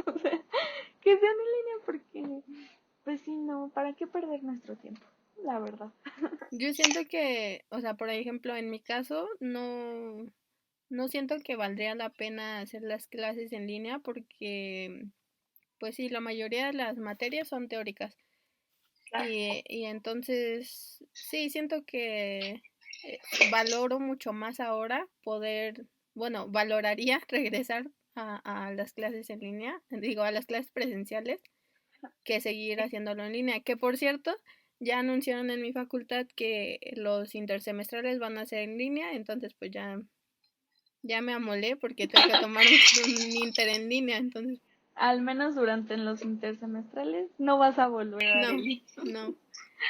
O sea, que sean en línea porque, pues sí, no, ¿para qué perder nuestro tiempo? La verdad. Yo siento que, o sea, por ejemplo, en mi caso, no siento que valdría la pena hacer las clases en línea porque, pues sí, la mayoría de las materias son teóricas. Y entonces, sí, siento que valoro mucho más ahora poder, bueno, valoraría regresar a las clases en línea, digo, a las clases presenciales, que seguir haciéndolo en línea. Que por cierto, ya anunciaron en mi facultad que los intersemestrales van a ser en línea, entonces pues ya me amolé porque tengo que tomar un inter en línea, entonces Al menos durante los intersemestrales no vas a volver a dar no, el. no.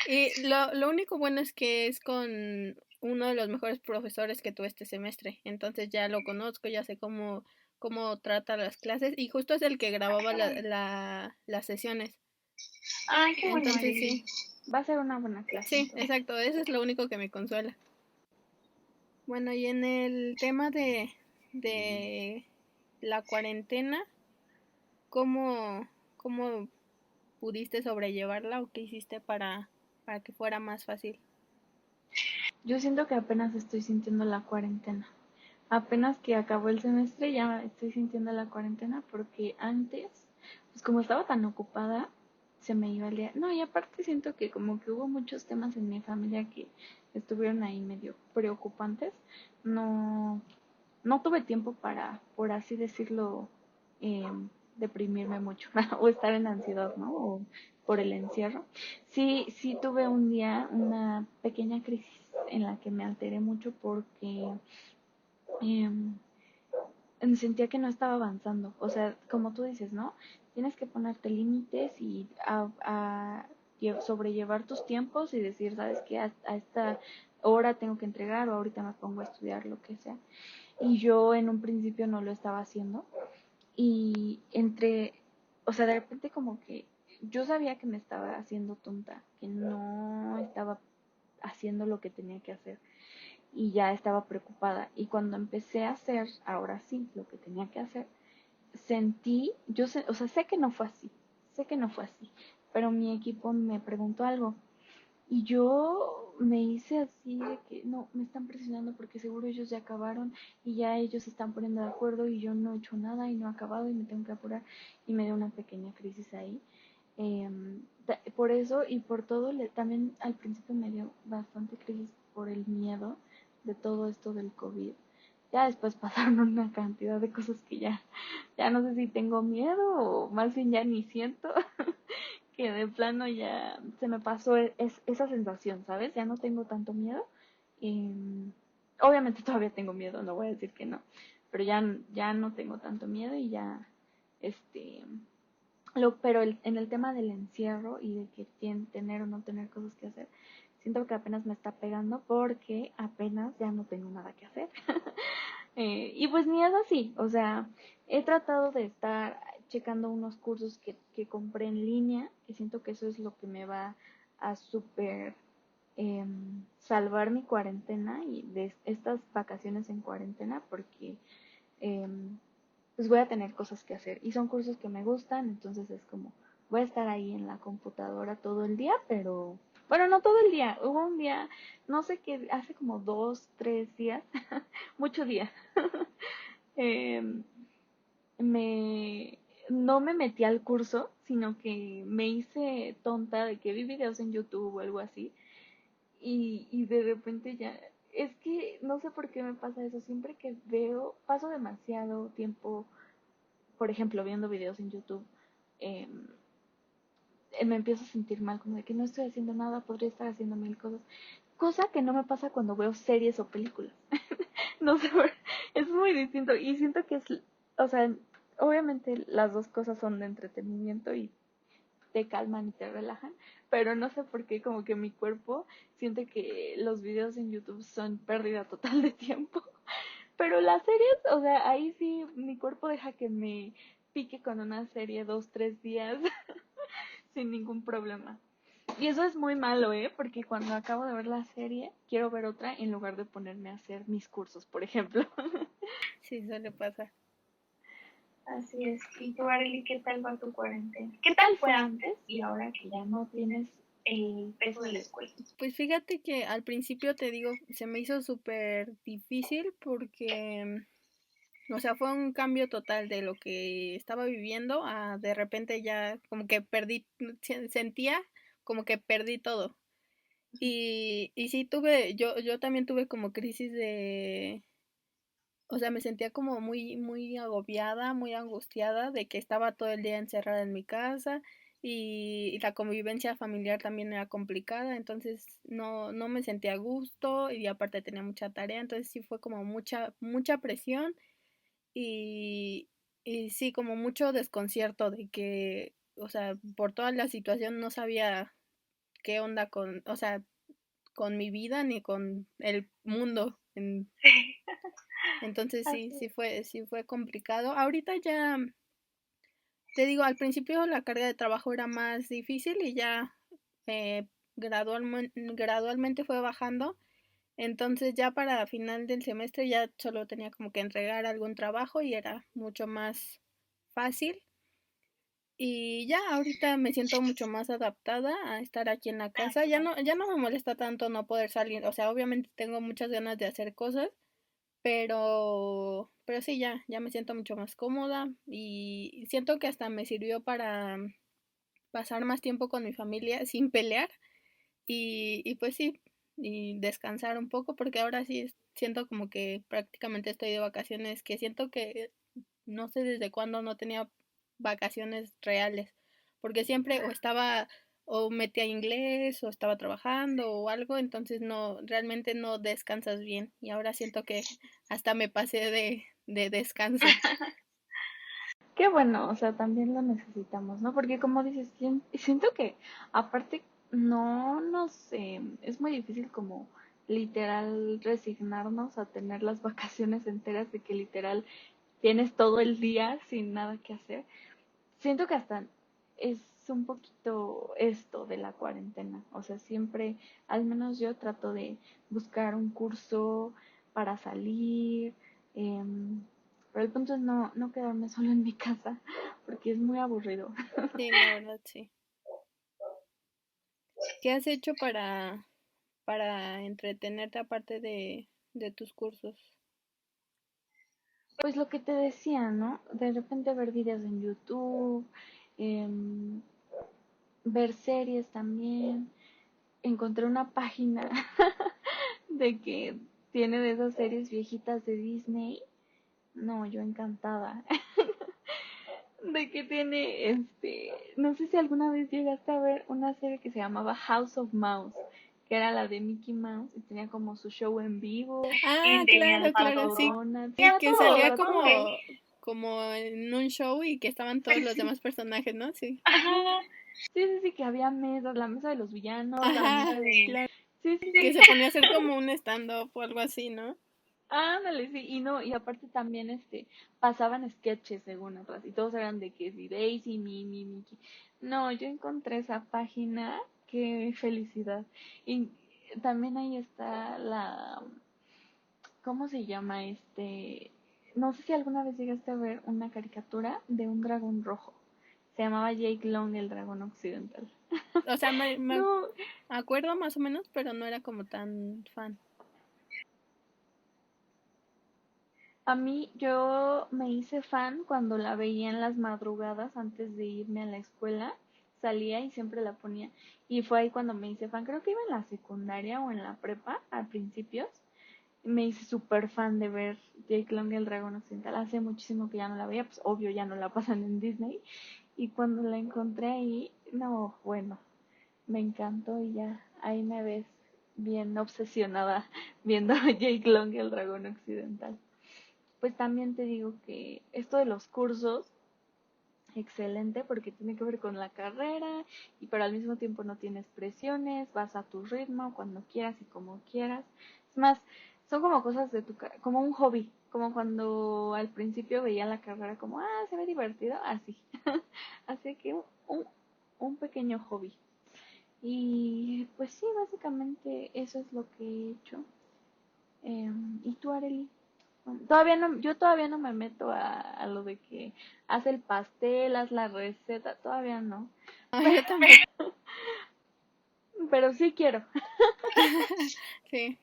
Y lo único bueno es que es con uno de los mejores profesores que tuve este semestre. Entonces ya lo conozco, ya sé cómo trata las clases. Y justo es el que grababa las sesiones. Ay, qué bueno, Entonces Arely. sí, Va a ser una buena clase sí, entonces. exacto. Eso es lo único que me consuela. Bueno, y en el tema de la cuarentena, ¿cómo pudiste sobrellevarla o qué hiciste para que fuera más fácil? Yo siento que apenas estoy sintiendo la cuarentena. Apenas que acabó el semestre ya estoy sintiendo la cuarentena porque antes, pues como estaba tan ocupada, se me iba el día. No, y aparte siento que como que hubo muchos temas en mi familia que estuvieron ahí medio preocupantes. No, no tuve tiempo para, por así decirlo, deprimirme mucho o estar en ansiedad, ¿no? O por el encierro. Sí, sí tuve un día una pequeña crisis en la que me alteré mucho porque em, sentía que no estaba avanzando. O sea, como tú dices, ¿no? Tienes que ponerte límites y sobrellevar tus tiempos y decir, sabes que a esta hora tengo que entregar o ahorita me pongo a estudiar, lo que sea. Y yo en un principio no lo estaba haciendo y o sea, de repente como que yo sabía que me estaba haciendo tonta, que no estaba haciendo lo que tenía que hacer y ya estaba preocupada. Y cuando empecé a hacer, ahora sí, lo que tenía que hacer, o sea, sé que no fue así, sé que no fue así, pero mi equipo me preguntó algo y yo me hice así de que no, me están presionando porque seguro ellos ya acabaron y ya ellos se están poniendo de acuerdo y yo no he hecho nada y no he acabado y me tengo que apurar y me dio una pequeña crisis ahí. Por eso y por todo, también al principio me dio bastante crisis por el miedo de todo esto del COVID. Ya después pasaron una cantidad de cosas que ya no sé si tengo miedo o más bien ya ni siento, que de plano ya se me pasó esa sensación, ¿sabes? Ya no tengo tanto miedo. Y, obviamente todavía tengo miedo, no voy a decir que no, pero ya no tengo tanto miedo y ya, este, pero en el tema del encierro y de que tener o no tener cosas que hacer, siento que apenas me está pegando porque apenas ya no tengo nada que hacer. Y pues ni es así, o sea, he tratado de estar checando unos cursos que compré en línea, que siento que eso es lo que me va a super salvar mi cuarentena y de estas vacaciones en cuarentena, porque pues voy a tener cosas que hacer y son cursos que me gustan, entonces es como voy a estar ahí en la computadora todo el día, pero bueno, no todo el día, hubo un día, no sé qué, hace como 2, 3 días, mucho día, eh, me no me metí al curso, sino que me hice tonta de que vi videos en YouTube o algo así y de repente ya, es que no sé por qué me pasa eso, siempre que veo, paso demasiado tiempo, por ejemplo, viendo videos en YouTube, eh, me empiezo a sentir mal, como de que no estoy haciendo nada, podría estar haciendo mil cosas, cosa que no me pasa cuando veo series o películas. No sé, es muy distinto y siento que o sea, obviamente las dos cosas son de entretenimiento y te calman y te relajan, pero no sé por qué como que mi cuerpo siente que los videos en YouTube son pérdida total de tiempo, pero las series, o sea, ahí sí mi cuerpo deja que me pique con una serie 2, 3 días sin ningún problema. Y eso es muy malo, ¿eh? Porque cuando acabo de ver la serie, quiero ver otra en lugar de ponerme a hacer mis cursos, por ejemplo. Sí, suele pasar. Así es. ¿Y tú, Arely, qué tal va tu cuarentena? ¿Qué tal fue antes y ahora que ya no tienes el peso de la escuela? Pues fíjate que al principio te digo, se me hizo súper difícil porque, o sea, fue un cambio total de lo que estaba viviendo a de repente ya como que perdí, sentía como que perdí todo. Y sí yo también tuve como crisis de, o sea, me sentía como muy agobiada, muy angustiada de que estaba todo el día encerrada en mi casa y la convivencia familiar también era complicada, entonces no me sentía a gusto y aparte tenía mucha tarea, entonces sí fue como mucha presión y, y sí, como mucho desconcierto de que, o sea, por toda la situación no sabía qué onda con, o sea, con mi vida ni con el mundo. Entonces sí, Así sí fue complicado. Ahorita ya, te digo, al principio la carga de trabajo era más difícil y ya gradualmente fue bajando. Entonces ya para final del semestre ya solo tenía como que entregar algún trabajo y era mucho más fácil. Y ya ahorita me siento mucho más adaptada a estar aquí en la casa. Ya no me molesta tanto no poder salir. O sea, obviamente tengo muchas ganas de hacer cosas, pero sí, ya me siento mucho más cómoda y siento que hasta me sirvió para pasar más tiempo con mi familia sin pelear y pues sí, y descansar un poco porque ahora sí siento como que prácticamente estoy de vacaciones, que siento que no sé desde cuándo no tenía vacaciones reales, porque siempre o estaba o metía inglés o estaba trabajando o algo, entonces no, realmente no descansas bien y ahora siento que hasta me pasé de descanso. qué bueno, o sea, también lo necesitamos, ¿no? Porque como dices, siento que aparte no nos, es muy difícil como literal resignarnos a tener las vacaciones enteras de que literal tienes todo el día sin nada que hacer. Siento que hasta es un poquito esto de la cuarentena, o sea, siempre, al menos yo trato de buscar un curso para salir, pero el punto es no quedarme solo en mi casa, porque es muy aburrido. Sí, la verdad, sí. ¿Qué has hecho para entretenerte aparte de tus cursos? Pues lo que te decía, ¿no? De repente ver videos en YouTube, em, ver series también. Encontré una página de que tiene de esas series viejitas de Disney. No, yo encantada. De que tiene, no sé si alguna vez llegaste a ver una serie que se llamaba House of Mouse, que era la de Mickey Mouse y tenía como su show en vivo Ah, y tenía claro, el claro, Pato sí. Donald, Sí, tenía que todo, salía ¿verdad? Ok. como en un show y que estaban todos los demás personajes, ¿no? Sí. Ajá. Sí, sí, sí, que había mesas, la mesa de los villanos, la Ajá, mesa de... claro. Sí, sí, Que sí. se ponía a hacer como un stand-up o algo así, ¿no? Ándale, sí, y no, y aparte también pasaban sketches según atrás, y todos eran de que si Daisy, Mimi, Mickey. No, yo encontré esa página, qué felicidad. Y también ahí está ¿cómo se llama No sé si alguna vez llegaste a ver una caricatura de un dragón rojo. Se llamaba Jake Long, el dragón occidental. O sea, me No, acuerdo más o menos, pero no era como tan fan. a mí, yo me hice fan cuando la veía en las madrugadas antes de irme a la escuela. Salía y siempre la ponía. Y fue ahí cuando me hice fan. Creo que iba en la secundaria o en la prepa, a principios. Me hice súper fan de ver Jake Long y el Dragón Occidental. Hace muchísimo que ya no la veía, pues obvio ya no la pasan en Disney. Y cuando la encontré ahí, no, bueno, me encantó y ya ahí me ves bien obsesionada viendo a Jake Long y el Dragón Occidental. Pues también te digo que esto de los cursos, excelente porque tiene que ver con la carrera y pero al mismo tiempo no tienes presiones, vas a tu ritmo, cuando quieras y como quieras. Es más, son como cosas de como un hobby, como cuando al principio veía la carrera como, se ve divertido, así. Así que un pequeño hobby. Y pues sí, básicamente eso es lo que he hecho. ¿Y tú, Areli? Todavía no, yo todavía no me meto a lo de que haz el pastel, haz la receta, todavía no. No, yo tampoco. Pero sí quiero. Sí.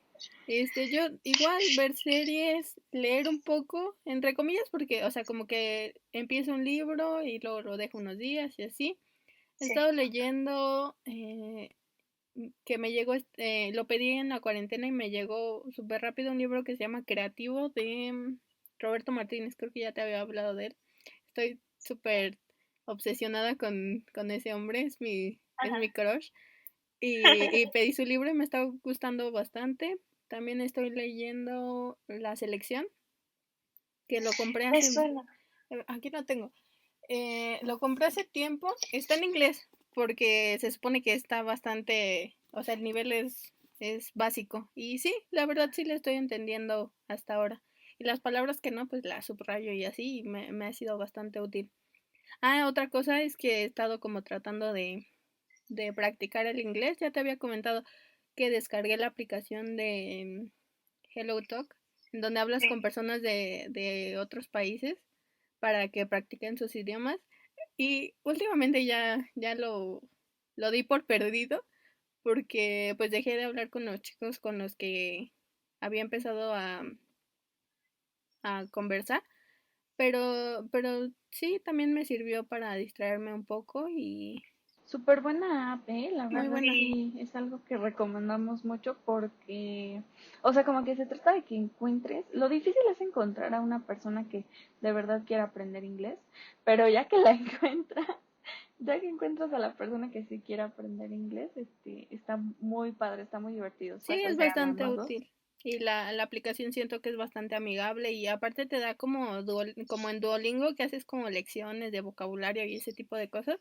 Yo igual ver series, leer un poco, entre comillas, porque, o sea, como que empiezo un libro y luego lo dejo unos días y así. He Sí. estado leyendo que me llegó, lo pedí en la cuarentena y me llegó súper rápido un libro que se llama Creativo de Roberto Martínez, creo que ya te había hablado de él. Estoy súper obsesionada con ese hombre, es Ajá. mi crush. Y pedí su libro y me está gustando bastante. También estoy leyendo La Selección, que lo compré Me hace, suena. aquí lo tengo. Lo compré hace tiempo, está en inglés, porque se supone que está bastante, o sea, el nivel es básico. Y sí, la verdad sí le estoy entendiendo hasta ahora. Y las palabras que no, pues las subrayo y así, y me ha sido bastante útil. Ah, otra cosa es que he estado como tratando de practicar el inglés. Ya te había comentado que descargué la aplicación de Hello Talk, en donde hablas Sí. con personas de otros países para que practiquen sus idiomas. Y últimamente ya lo di por perdido porque pues dejé de hablar con los chicos con los que había empezado a conversar. Pero sí, también me sirvió para distraerme un poco y Súper buena app, la muy verdad buena. sí, es algo que recomendamos mucho porque, o sea, como que se trata de que encuentres, lo difícil es encontrar a una persona que de verdad quiera aprender inglés, pero ya que la encuentras, ya que encuentras a la persona que sí quiere aprender inglés, está muy padre, está muy divertido, Sí, puedes es hacer bastante llamados. útil. Y la aplicación siento que es bastante amigable y aparte te da como, como en Duolingo que haces como lecciones de vocabulario y ese tipo de cosas.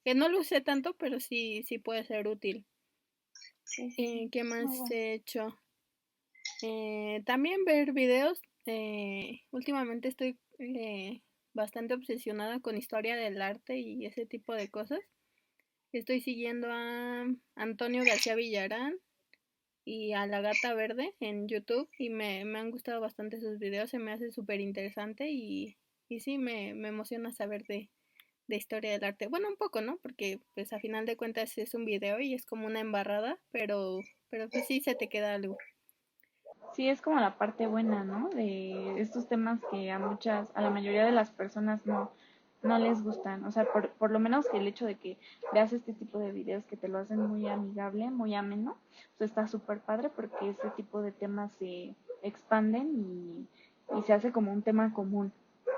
Que no lo usé tanto, pero sí puede ser útil. Sí, sí, sí, ¿Qué es muy más bueno. he hecho? También ver videos. Últimamente estoy bastante obsesionada con historia del arte y ese tipo de cosas. Estoy siguiendo a Antonio García Villarán y a La Gata Verde en YouTube y me han gustado bastante sus videos, se me hace súper interesante y sí, me emociona saber de historia del arte. Bueno, un poco, ¿no? Porque pues a final de cuentas es un video y es como una embarrada, pero pues sí se te queda algo. Sí, es como la parte buena, ¿no? De estos temas que a la mayoría de las personas no les gustan. O sea, por lo menos que el hecho de que veas este tipo de videos que te lo hacen muy amigable, muy ameno, pues está súper padre porque ese tipo de temas se expanden y se hace como un tema común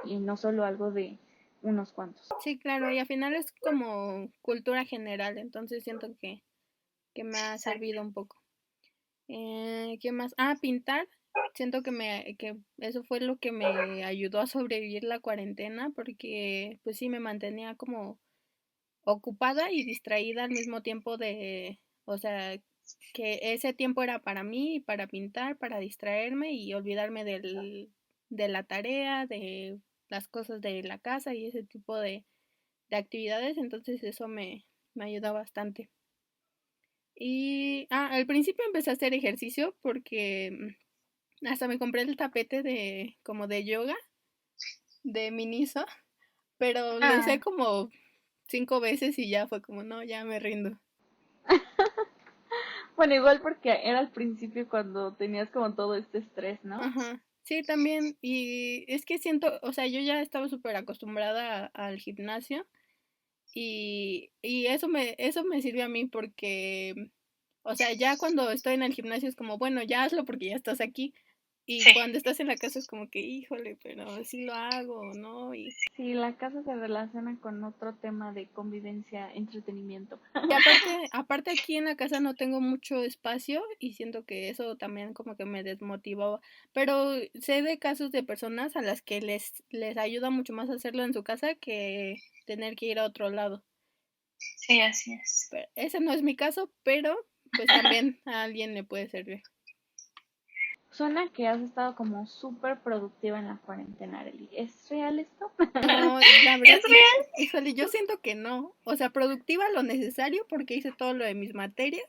y no solo algo de unos cuantos. Sí, claro, y al final es como cultura general, entonces siento que me ha Exacto. servido un poco. ¿Qué más? Ah, pintar. Siento que eso fue lo que me ayudó a sobrevivir la cuarentena porque pues sí me mantenía como ocupada y distraída al mismo tiempo o sea, que ese tiempo era para mí, para pintar, para distraerme y olvidarme de la tarea, de las cosas de la casa y ese tipo de actividades, entonces eso me ayuda bastante. Y al principio empecé a hacer ejercicio porque hasta me compré el tapete de como de yoga de Miniso, pero lo usé Ah, como 5 veces y ya fue como, no, ya me rindo. bueno, igual porque era al principio cuando tenías como todo este estrés, ¿no? Ajá, sí, también. Y es que siento, o sea, yo ya estaba súper acostumbrada al gimnasio y eso me sirve a mí porque, o sea, ya cuando estoy en el gimnasio es como, bueno, ya hazlo porque ya estás aquí. Y Sí. cuando estás en la casa es como que, híjole, pero sí lo hago, ¿no? Sí, la casa se relaciona con otro tema de convivencia, entretenimiento. Y aparte aquí en la casa no tengo mucho espacio y siento que eso también como que me desmotivaba. Pero sé de casos de personas a las que les ayuda mucho más hacerlo en su casa que tener que ir a otro lado. Sí, así es. Ese no es mi caso, pero pues también a alguien le puede servir. Suena que has estado como súper productiva en la cuarentena, Arely. ¿Es real esto? No, la verdad, ¿Es real? híjole, yo siento que no. O sea, productiva lo necesario porque hice todo lo de mis materias.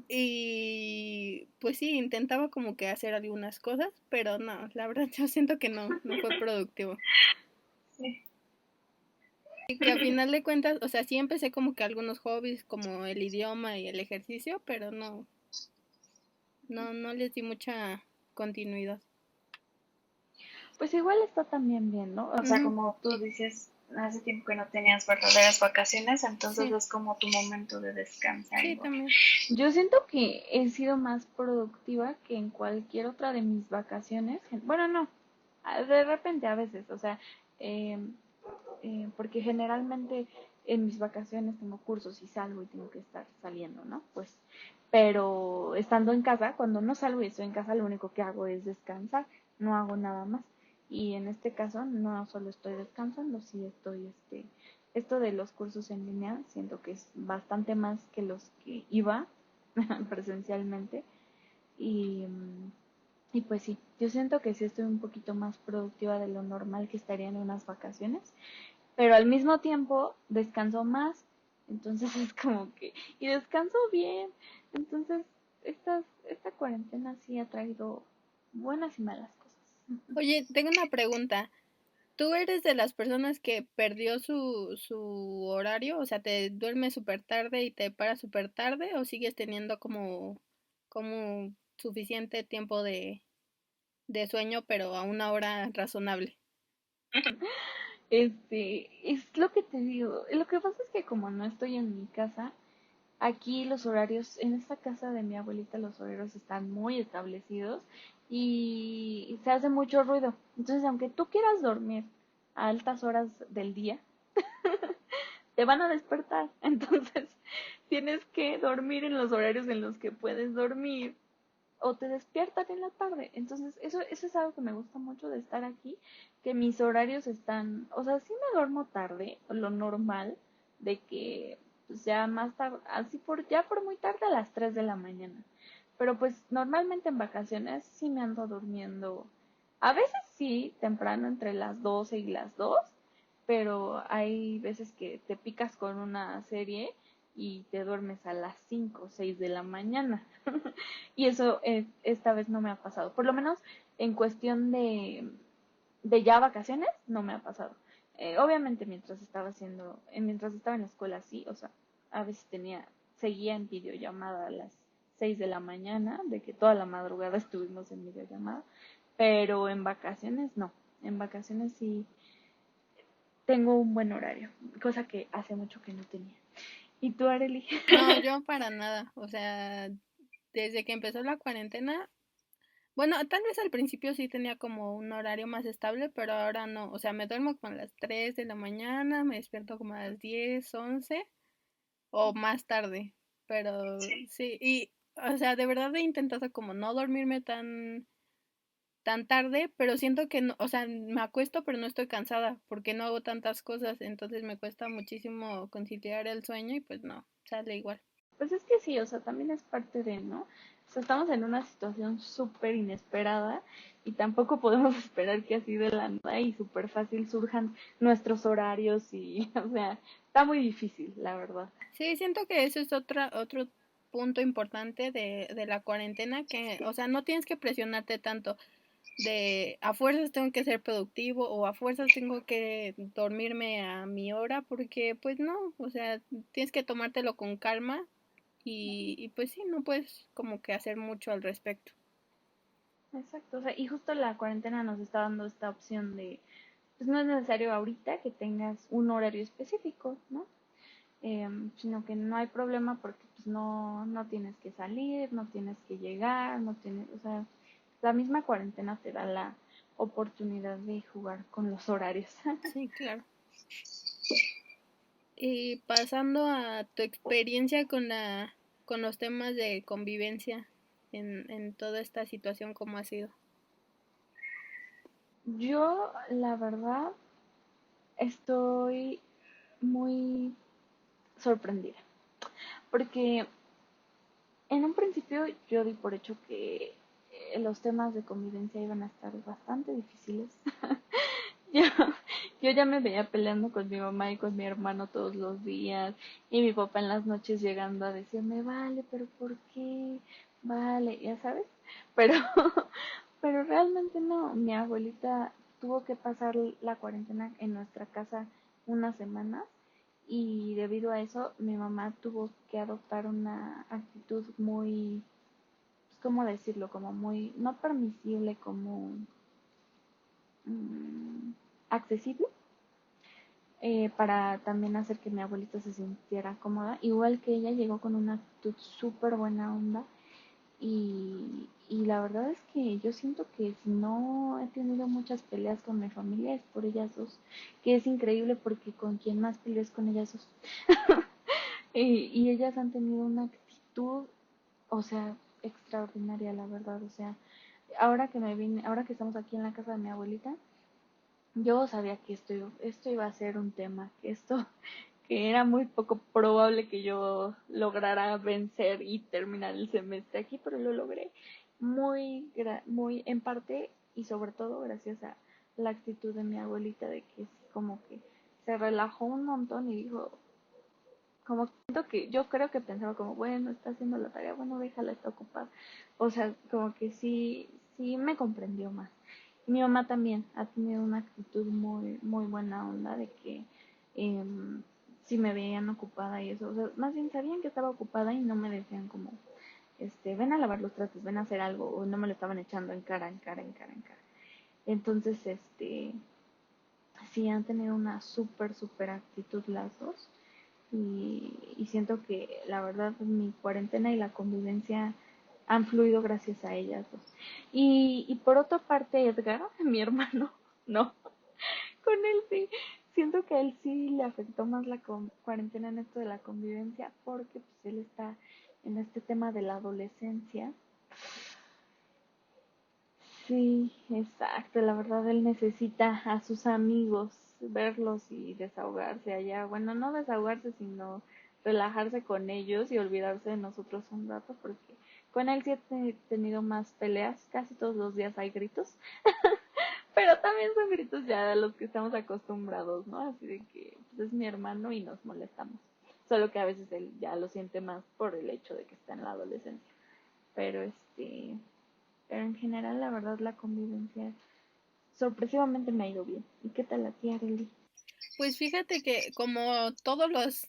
Y pues sí, intentaba como que hacer algunas cosas, pero no, la verdad yo siento que no fue productivo. Sí. Y que a final de cuentas, o sea, sí empecé como que algunos hobbies como el idioma y el ejercicio, pero no les di mucha continuidad. Pues igual está también bien, ¿no? O sea, Ujú, como tú dices, hace tiempo que no tenías verdaderas vacaciones, entonces sí, es como tu momento de descansar sí, igual. también. Yo siento que he sido más productiva que en cualquier otra de mis vacaciones. Bueno, no, de repente a veces, o sea, eh, porque generalmente en mis vacaciones tengo cursos y salgo y tengo que estar saliendo, ¿no? Pues, pero estando en casa, cuando no salgo y estoy en casa, lo único que hago es descansar, no hago nada más. Y en este caso no solo estoy descansando, sí estoy, esto de los cursos en línea, siento que es bastante más que los que iba presencialmente. Y, y pues sí, yo siento que sí estoy un poquito más productiva de lo normal que estaría en unas vacaciones, pero al mismo tiempo descanso más, entonces es como que, y descanso bien, entonces esta cuarentena sí ha traído buenas y malas cosas. Oye, tengo una pregunta. ¿Tú eres de las personas que perdió su horario? O sea, ¿te duermes súper tarde y te paras súper tarde? ¿O sigues teniendo como suficiente tiempo de sueño, pero a una hora razonable? Es lo que te digo, lo que pasa es que como no estoy en mi casa, aquí los horarios, en esta casa de mi abuelita los horarios están muy establecidos y se hace mucho ruido. Entonces, aunque tú quieras dormir a altas horas del día, te van a despertar. Entonces, tienes que dormir en los horarios en los que puedes dormir o te despiertan en la tarde. Entonces, eso es algo que me gusta mucho de estar aquí, que mis horarios están, o sea, sí me duermo tarde, lo normal, de que pues ya más tarde, así ya por muy tarde a las 3 de la mañana. Pero pues normalmente en vacaciones sí me ando durmiendo, a veces sí, temprano entre las 12 y las 2, pero hay veces que te picas con una serie y te duermes a las 5 o 6 de la mañana. Y eso esta vez no me ha pasado. Por lo menos en cuestión de ya vacaciones, no me ha pasado. Obviamente mientras estaba en la escuela sí, o sea, a veces seguía en videollamada a las 6 de la mañana, de que toda la madrugada estuvimos en videollamada, pero en vacaciones no. En vacaciones sí tengo un buen horario, cosa que hace mucho que no tenía. ¿Y tú, Arely? No, yo para nada. O sea, desde que empezó la cuarentena, bueno, tal vez al principio sí tenía como un horario más estable, pero ahora no. O sea, me duermo como a las 3 de la mañana, me despierto como a las 10, 11 o más tarde. Pero sí, y o sea, de verdad he intentado como no dormirme tan tarde, pero siento que no, o sea, me acuesto pero no estoy cansada porque no hago tantas cosas, entonces me cuesta muchísimo conciliar el sueño y pues no, sale igual. Pues es que sí, o sea, también es parte de, ¿no? O sea, estamos en una situación súper inesperada y tampoco podemos esperar que así de la nada y súper fácil surjan nuestros horarios y, o sea, está muy difícil, la verdad. Sí, siento que eso es otro punto importante de la cuarentena, que, o sea, no tienes que presionarte tanto de a fuerzas tengo que ser productivo o a fuerzas tengo que dormirme a mi hora, porque pues no, o sea, tienes que tomártelo con calma y pues sí, no puedes como que hacer mucho al respecto. Exacto, o sea, y justo la cuarentena nos está dando esta opción de, pues no es necesario ahorita que tengas un horario específico, ¿no? Sino que no hay problema porque pues no tienes que salir, no tienes que llegar, no tienes, o sea, la misma cuarentena te da la oportunidad de jugar con los horarios. Sí, claro. Y pasando a tu experiencia con con los temas de convivencia en toda esta situación, ¿cómo ha sido? Yo, la verdad, estoy muy sorprendida porque en un principio yo di por hecho que los temas de convivencia iban a estar bastante difíciles. Yo, yo ya me veía peleando con mi mamá y con mi hermano todos los días y mi papá en las noches llegando a decirme, vale, pero ¿por qué? Vale, ya sabes. Pero, pero realmente no. Mi abuelita tuvo que pasar la cuarentena en nuestra casa unas semanas y debido a eso mi mamá tuvo que adoptar una actitud muy, pues, ¿cómo decirlo? Como muy, no permisible, como mm, accesible, para también hacer que mi abuelita se sintiera cómoda. Igual que ella llegó con una actitud súper buena onda y la verdad es que yo siento que si no he tenido muchas peleas con mi familia es por ellas dos, que es increíble porque con quien más peleas con ellas dos. Y ellas han tenido una actitud, o sea, extraordinaria, la verdad. O sea, ahora que estamos aquí en la casa de mi abuelita, yo sabía que esto iba a ser un tema, que era muy poco probable que yo lograra vencer y terminar el semestre aquí, pero lo logré muy en parte y sobre todo gracias a la actitud de mi abuelita de que sí, como que se relajó un montón y dijo, como siento que yo creo que pensaba como, bueno, está haciendo la tarea, bueno, déjala, está ocupada. O sea, como que sí me comprendió más. Y mi mamá también ha tenido una actitud muy buena onda de que eh, si me veían ocupada y eso, o sea, más bien sabían que estaba ocupada y no me decían como, ven a lavar los trastes, ven a hacer algo, o no me lo estaban echando en cara, en cara, en cara, en cara. Entonces, sí han tenido una súper actitud las dos y siento que la verdad mi cuarentena y la convivencia han fluido gracias a ellas dos. Y por otra parte, Edgar, mi hermano, no, con él sí, siento que a él sí le afectó más la cuarentena en esto de la convivencia porque pues él está en este tema de la adolescencia Sí, exacto. La verdad, él necesita a sus amigos, verlos y desahogarse allá. Bueno, no desahogarse, sino relajarse con ellos y olvidarse de nosotros un rato, porque con él sí he tenido más peleas. Casi todos los días hay gritos, pero también son gritos ya a los que estamos acostumbrados, ¿no? Así de que pues, es mi hermano y nos molestamos. Solo que a veces él ya lo siente más por el hecho de que está en la adolescencia. Pero pero en general, la verdad, la convivencia sorpresivamente me ha ido bien. ¿Y qué tal la tía Arely? Pues fíjate que como todos los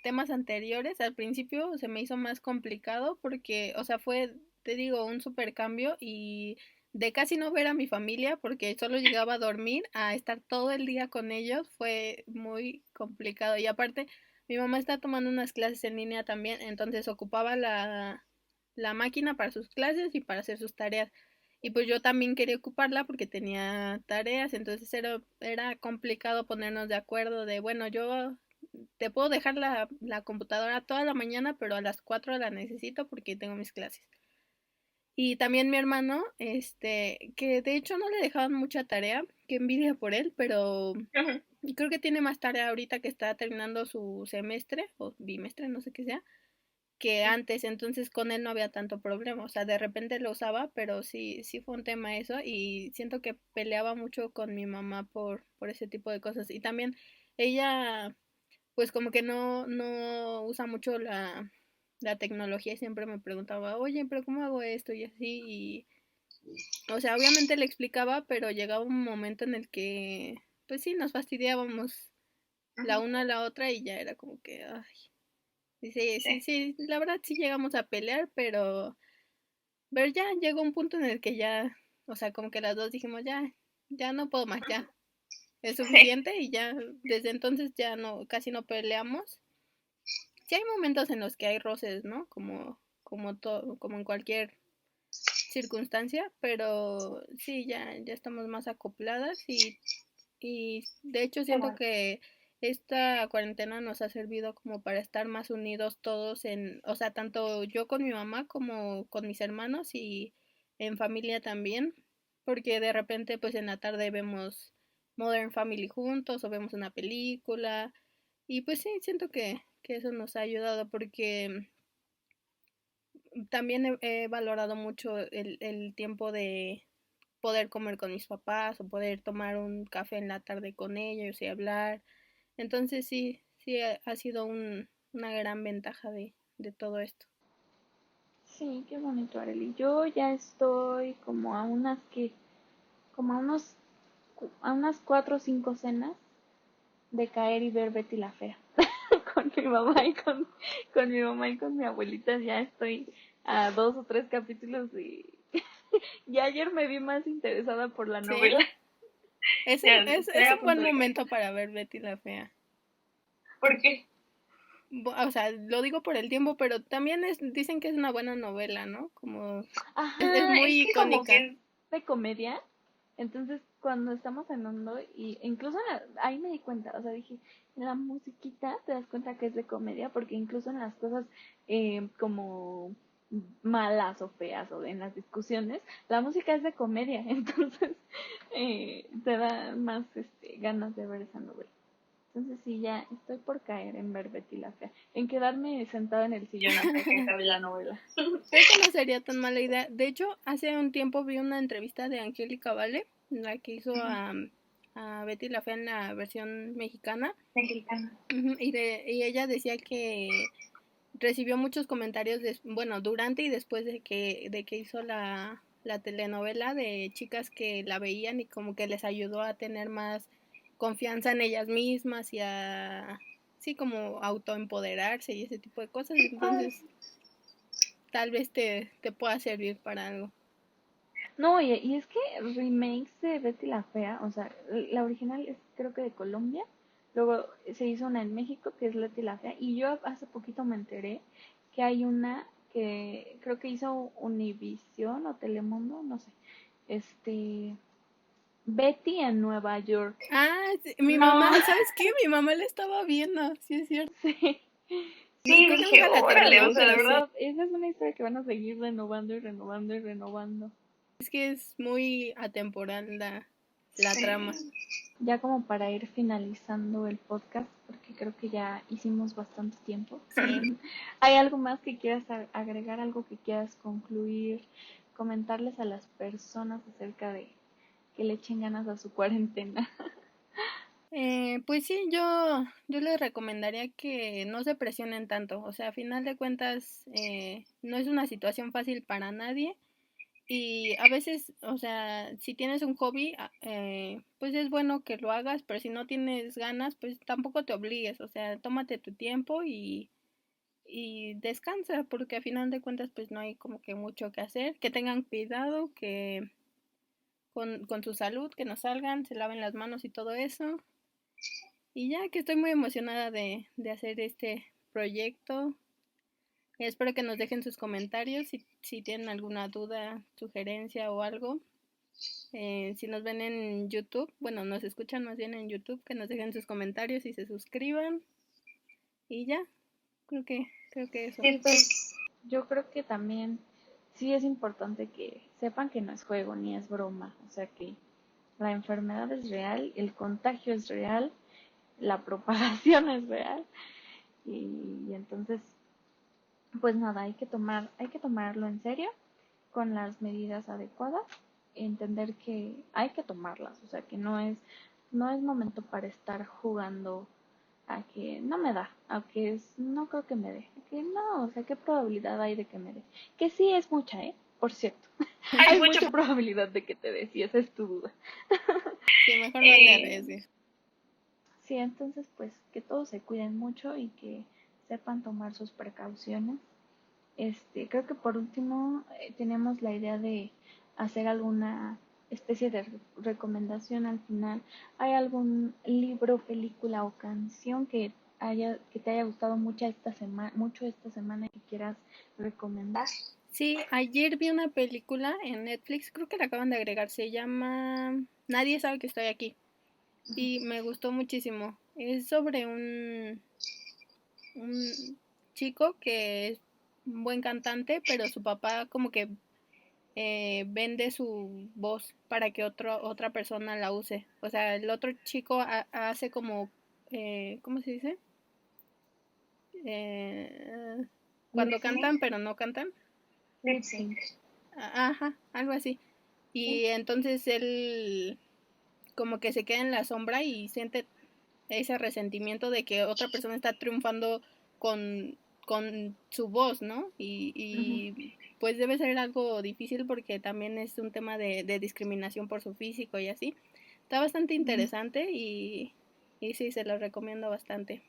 temas anteriores, al principio se me hizo más complicado porque, o sea, fue, te digo, un super cambio y de casi no ver a mi familia porque solo llegaba a dormir a estar todo el día con ellos fue muy complicado. Y aparte, mi mamá está tomando unas clases en línea también, entonces ocupaba la máquina para sus clases y para hacer sus tareas. Y pues yo también quería ocuparla porque tenía tareas, entonces era complicado ponernos de acuerdo de, bueno, yo te puedo dejar la computadora toda la mañana, pero a las 4 la necesito porque tengo mis clases. Y también mi hermano, que de hecho no le dejaban mucha tarea, que envidia por él, pero Ujú. creo que tiene más tarea ahorita que está terminando su semestre o bimestre, no sé qué sea que antes, entonces con él no había tanto problema, o sea, de repente lo usaba, pero sí fue un tema eso y siento que peleaba mucho con mi mamá por ese tipo de cosas y también ella pues como que no usa mucho la tecnología y siempre me preguntaba, oye, pero ¿cómo hago esto? Y así, y, o sea, obviamente le explicaba, pero llegaba un momento en el que, pues sí, nos fastidiábamos la Ujú. una a la otra y ya era como que, ay, sí, sí, Sí. sí, la verdad sí llegamos a pelear, pero ya llegó un punto en el que ya, o sea, como que las dos dijimos, ya no puedo más, ya, es Sí. suficiente y ya desde entonces ya no, casi no peleamos. Sí hay momentos en los que hay roces, ¿no? Como todo, como en cualquier circunstancia, pero sí, ya estamos más acopladas y de hecho Qué siento bueno. que esta cuarentena nos ha servido como para estar más unidos todos o sea, tanto yo con mi mamá como con mis hermanos y en familia también, porque de repente pues en la tarde vemos Modern Family juntos o vemos una película y pues sí, siento que eso nos ha ayudado porque también he valorado mucho el tiempo de poder comer con mis papás o poder tomar un café en la tarde con ellos y hablar. Entonces sí ha sido una gran ventaja de todo esto. Sí, qué bonito, Arely. Yo ya estoy como como a unas 4 o 5 cenas de caer y ver Betty la Fea. Con mi mamá y con mi mamá y con mi abuelita ya estoy a 2 o 3 capítulos y ya ayer me vi más interesada por la Sí, novela. Ya es estoy a un buen punto de caer. momento para ver Betty la Fea. ¿Por qué? O sea, lo digo por el tiempo, pero también dicen que es una buena novela, ¿no? Es Ajá, es muy que como icónica. que es de comedia. Entonces, cuando estamos cenando, y incluso ahí me di cuenta, o sea, dije, en la musiquita te das cuenta que es de comedia, porque incluso en las cosas como malas o feas o en las discusiones, la música es de comedia, entonces te da más ganas de ver esa novela. Entonces sí, ya estoy por caer en ver Betty la Fea, en quedarme sentada en el sillón hasta que acabe la novela. Creo que no sería tan mala idea. De hecho, hace un tiempo vi una entrevista de Angélica Vale, la que hizo Ujú. a Betty la Fea en la versión mexicana. Mexicana. Ujú, y ella decía que recibió muchos comentarios, bueno, durante y después de que hizo la telenovela de chicas que la veían y como que les ayudó a tener más confianza en ellas mismas y sí, como autoempoderarse y ese tipo de cosas. Qué padre. Entonces, tal vez te pueda servir para algo. No, y es que remakes de Betty la Fea, o sea, la original es creo que de Colombia, luego se hizo una en México que es Betty la Fea, y yo hace poquito me enteré que hay una que creo que hizo Univision o Telemundo, no sé, este, Betty en Nueva York. Ah, sí, mi mamá, No, ¿sabes qué? Mi mamá la estaba viendo, sí es cierto. Sí, sí, Creo que dije, nunca la órale, o terminó, sea, de pero sí. verdad, esa es una historia que van a seguir renovando y renovando y renovando. Es que es muy atemporal la trama. Ya como para ir finalizando el podcast, porque creo que ya hicimos bastante tiempo. Sí. ¿Hay algo más que quieras agregar, algo que quieras concluir, comentarles a las personas acerca de que le echen ganas a su cuarentena? Pues sí, yo les recomendaría que no se presionen tanto. O sea, a final de cuentas, no es una situación fácil para nadie. Y a veces, o sea, si tienes un hobby, pues es bueno que lo hagas, pero si no tienes ganas, pues tampoco te obligues. O sea, tómate tu tiempo y descansa, porque a final de cuentas, pues no hay como que mucho que hacer. Que tengan cuidado, que con su salud, que no salgan, se laven las manos y todo eso. Y ya que estoy muy emocionada de hacer este proyecto. Espero que nos dejen sus comentarios si tienen alguna duda, sugerencia o algo. Si nos ven en YouTube, bueno, nos escuchan más bien en YouTube, que nos dejen sus comentarios y se suscriban. Y ya, creo que eso. Sí, pues yo creo que también sí es importante que sepan que no es juego ni es broma, o sea que la enfermedad es real, el contagio es real, la propagación es real y entonces pues nada, hay que tomarlo en serio con las medidas adecuadas, entender que hay que tomarlas, o sea que no es momento para estar jugando a que no me da, a que no creo que me dé, a que no, o sea, qué probabilidad hay de que me dé, que sí es mucha, por cierto, Hay hay mucho. mucha probabilidad de que te dé, si esa es tu duda. Sí, mejor no te arriesgues. Sí, entonces pues que todos se cuiden mucho y que sepan tomar sus precauciones. Creo que por último tenemos la idea de hacer alguna especie de recomendación al final. ¿Hay algún libro, película o canción que te haya gustado mucho esta semana y que quieras recomendar? Sí, ayer vi una película en Netflix, creo que la acaban de agregar, se llama Nadie sabe que estoy aquí y me gustó muchísimo. Es sobre un chico que es un buen cantante, pero su papá como que vende su voz para que otra persona la use. O sea, el otro chico hace como, ¿cómo se dice? Eh, Lip cuando sync. cantan pero no cantan. Lip sync. Ajá, algo así. Y entonces él como que se queda en la sombra y siente ese resentimiento de que otra persona está triunfando con, con su voz, ¿no? Y pues debe ser algo difícil porque también es un tema de discriminación por su físico y así. Está bastante interesante y sí, se lo recomiendo bastante.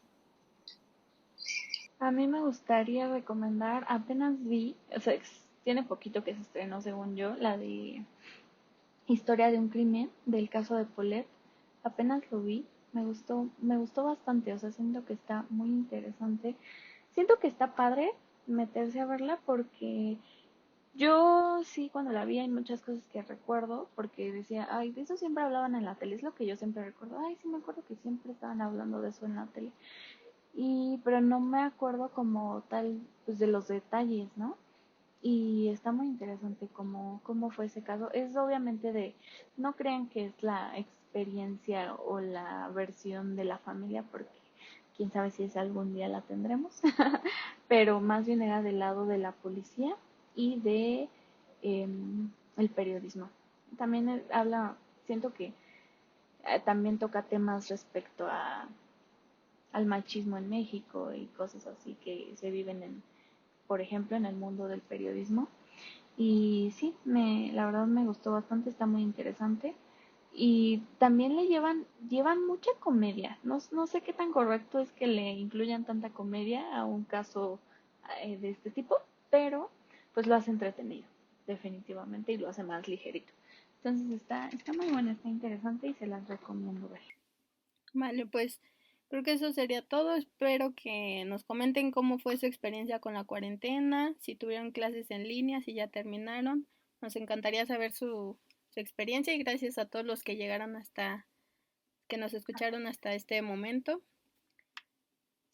A mí me gustaría recomendar, apenas vi, o sea, tiene poquito que se estrenó según yo, la de Historia de un crimen del caso de Paulette. Apenas lo vi, me gustó bastante, o sea, siento que está muy interesante. Siento que está padre meterse a verla porque yo sí cuando la vi hay muchas cosas que recuerdo porque decía, ay, de eso siempre hablaban en la tele, es lo que yo siempre recuerdo. Ay, sí me acuerdo que siempre estaban hablando de eso en la tele. Pero no me acuerdo como tal pues de los detalles, ¿no? Y está muy interesante cómo fue ese caso. Es obviamente no crean que es la experiencia o la versión de la familia, porque quién sabe si es algún día la tendremos, pero más bien era del lado de la policía y de el periodismo. También siento que también toca temas respecto al machismo en México y cosas así que se viven por ejemplo, en el mundo del periodismo. Y sí, la verdad me gustó bastante, está muy interesante. Y también llevan mucha comedia. No sé qué tan correcto es que le incluyan tanta comedia a un caso de este tipo, pero pues lo hace entretenido, definitivamente, y lo hace más ligerito. Entonces está muy buena, está interesante y se las recomiendo ver. Vale, pues creo que eso sería todo. Espero que nos comenten cómo fue su experiencia con la cuarentena, si tuvieron clases en línea, si ya terminaron. Nos encantaría saber su experiencia y gracias a todos los que llegaron que nos escucharon hasta este momento.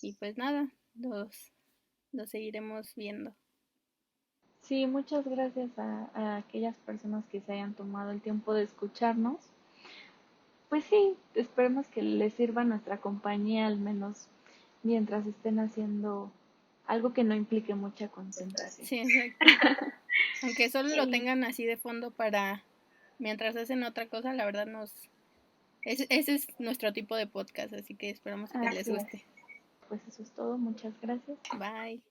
Y pues nada, los seguiremos viendo. Sí, muchas gracias a aquellas personas que se hayan tomado el tiempo de escucharnos. Pues sí, esperemos que les sirva nuestra compañía al menos mientras estén haciendo algo que no implique mucha concentración. Sí, exacto. Aunque solo lo tengan así de fondo para mientras hacen otra cosa, la verdad ese es nuestro tipo de podcast, así que esperamos que les guste. Pues eso es todo, muchas gracias. Bye.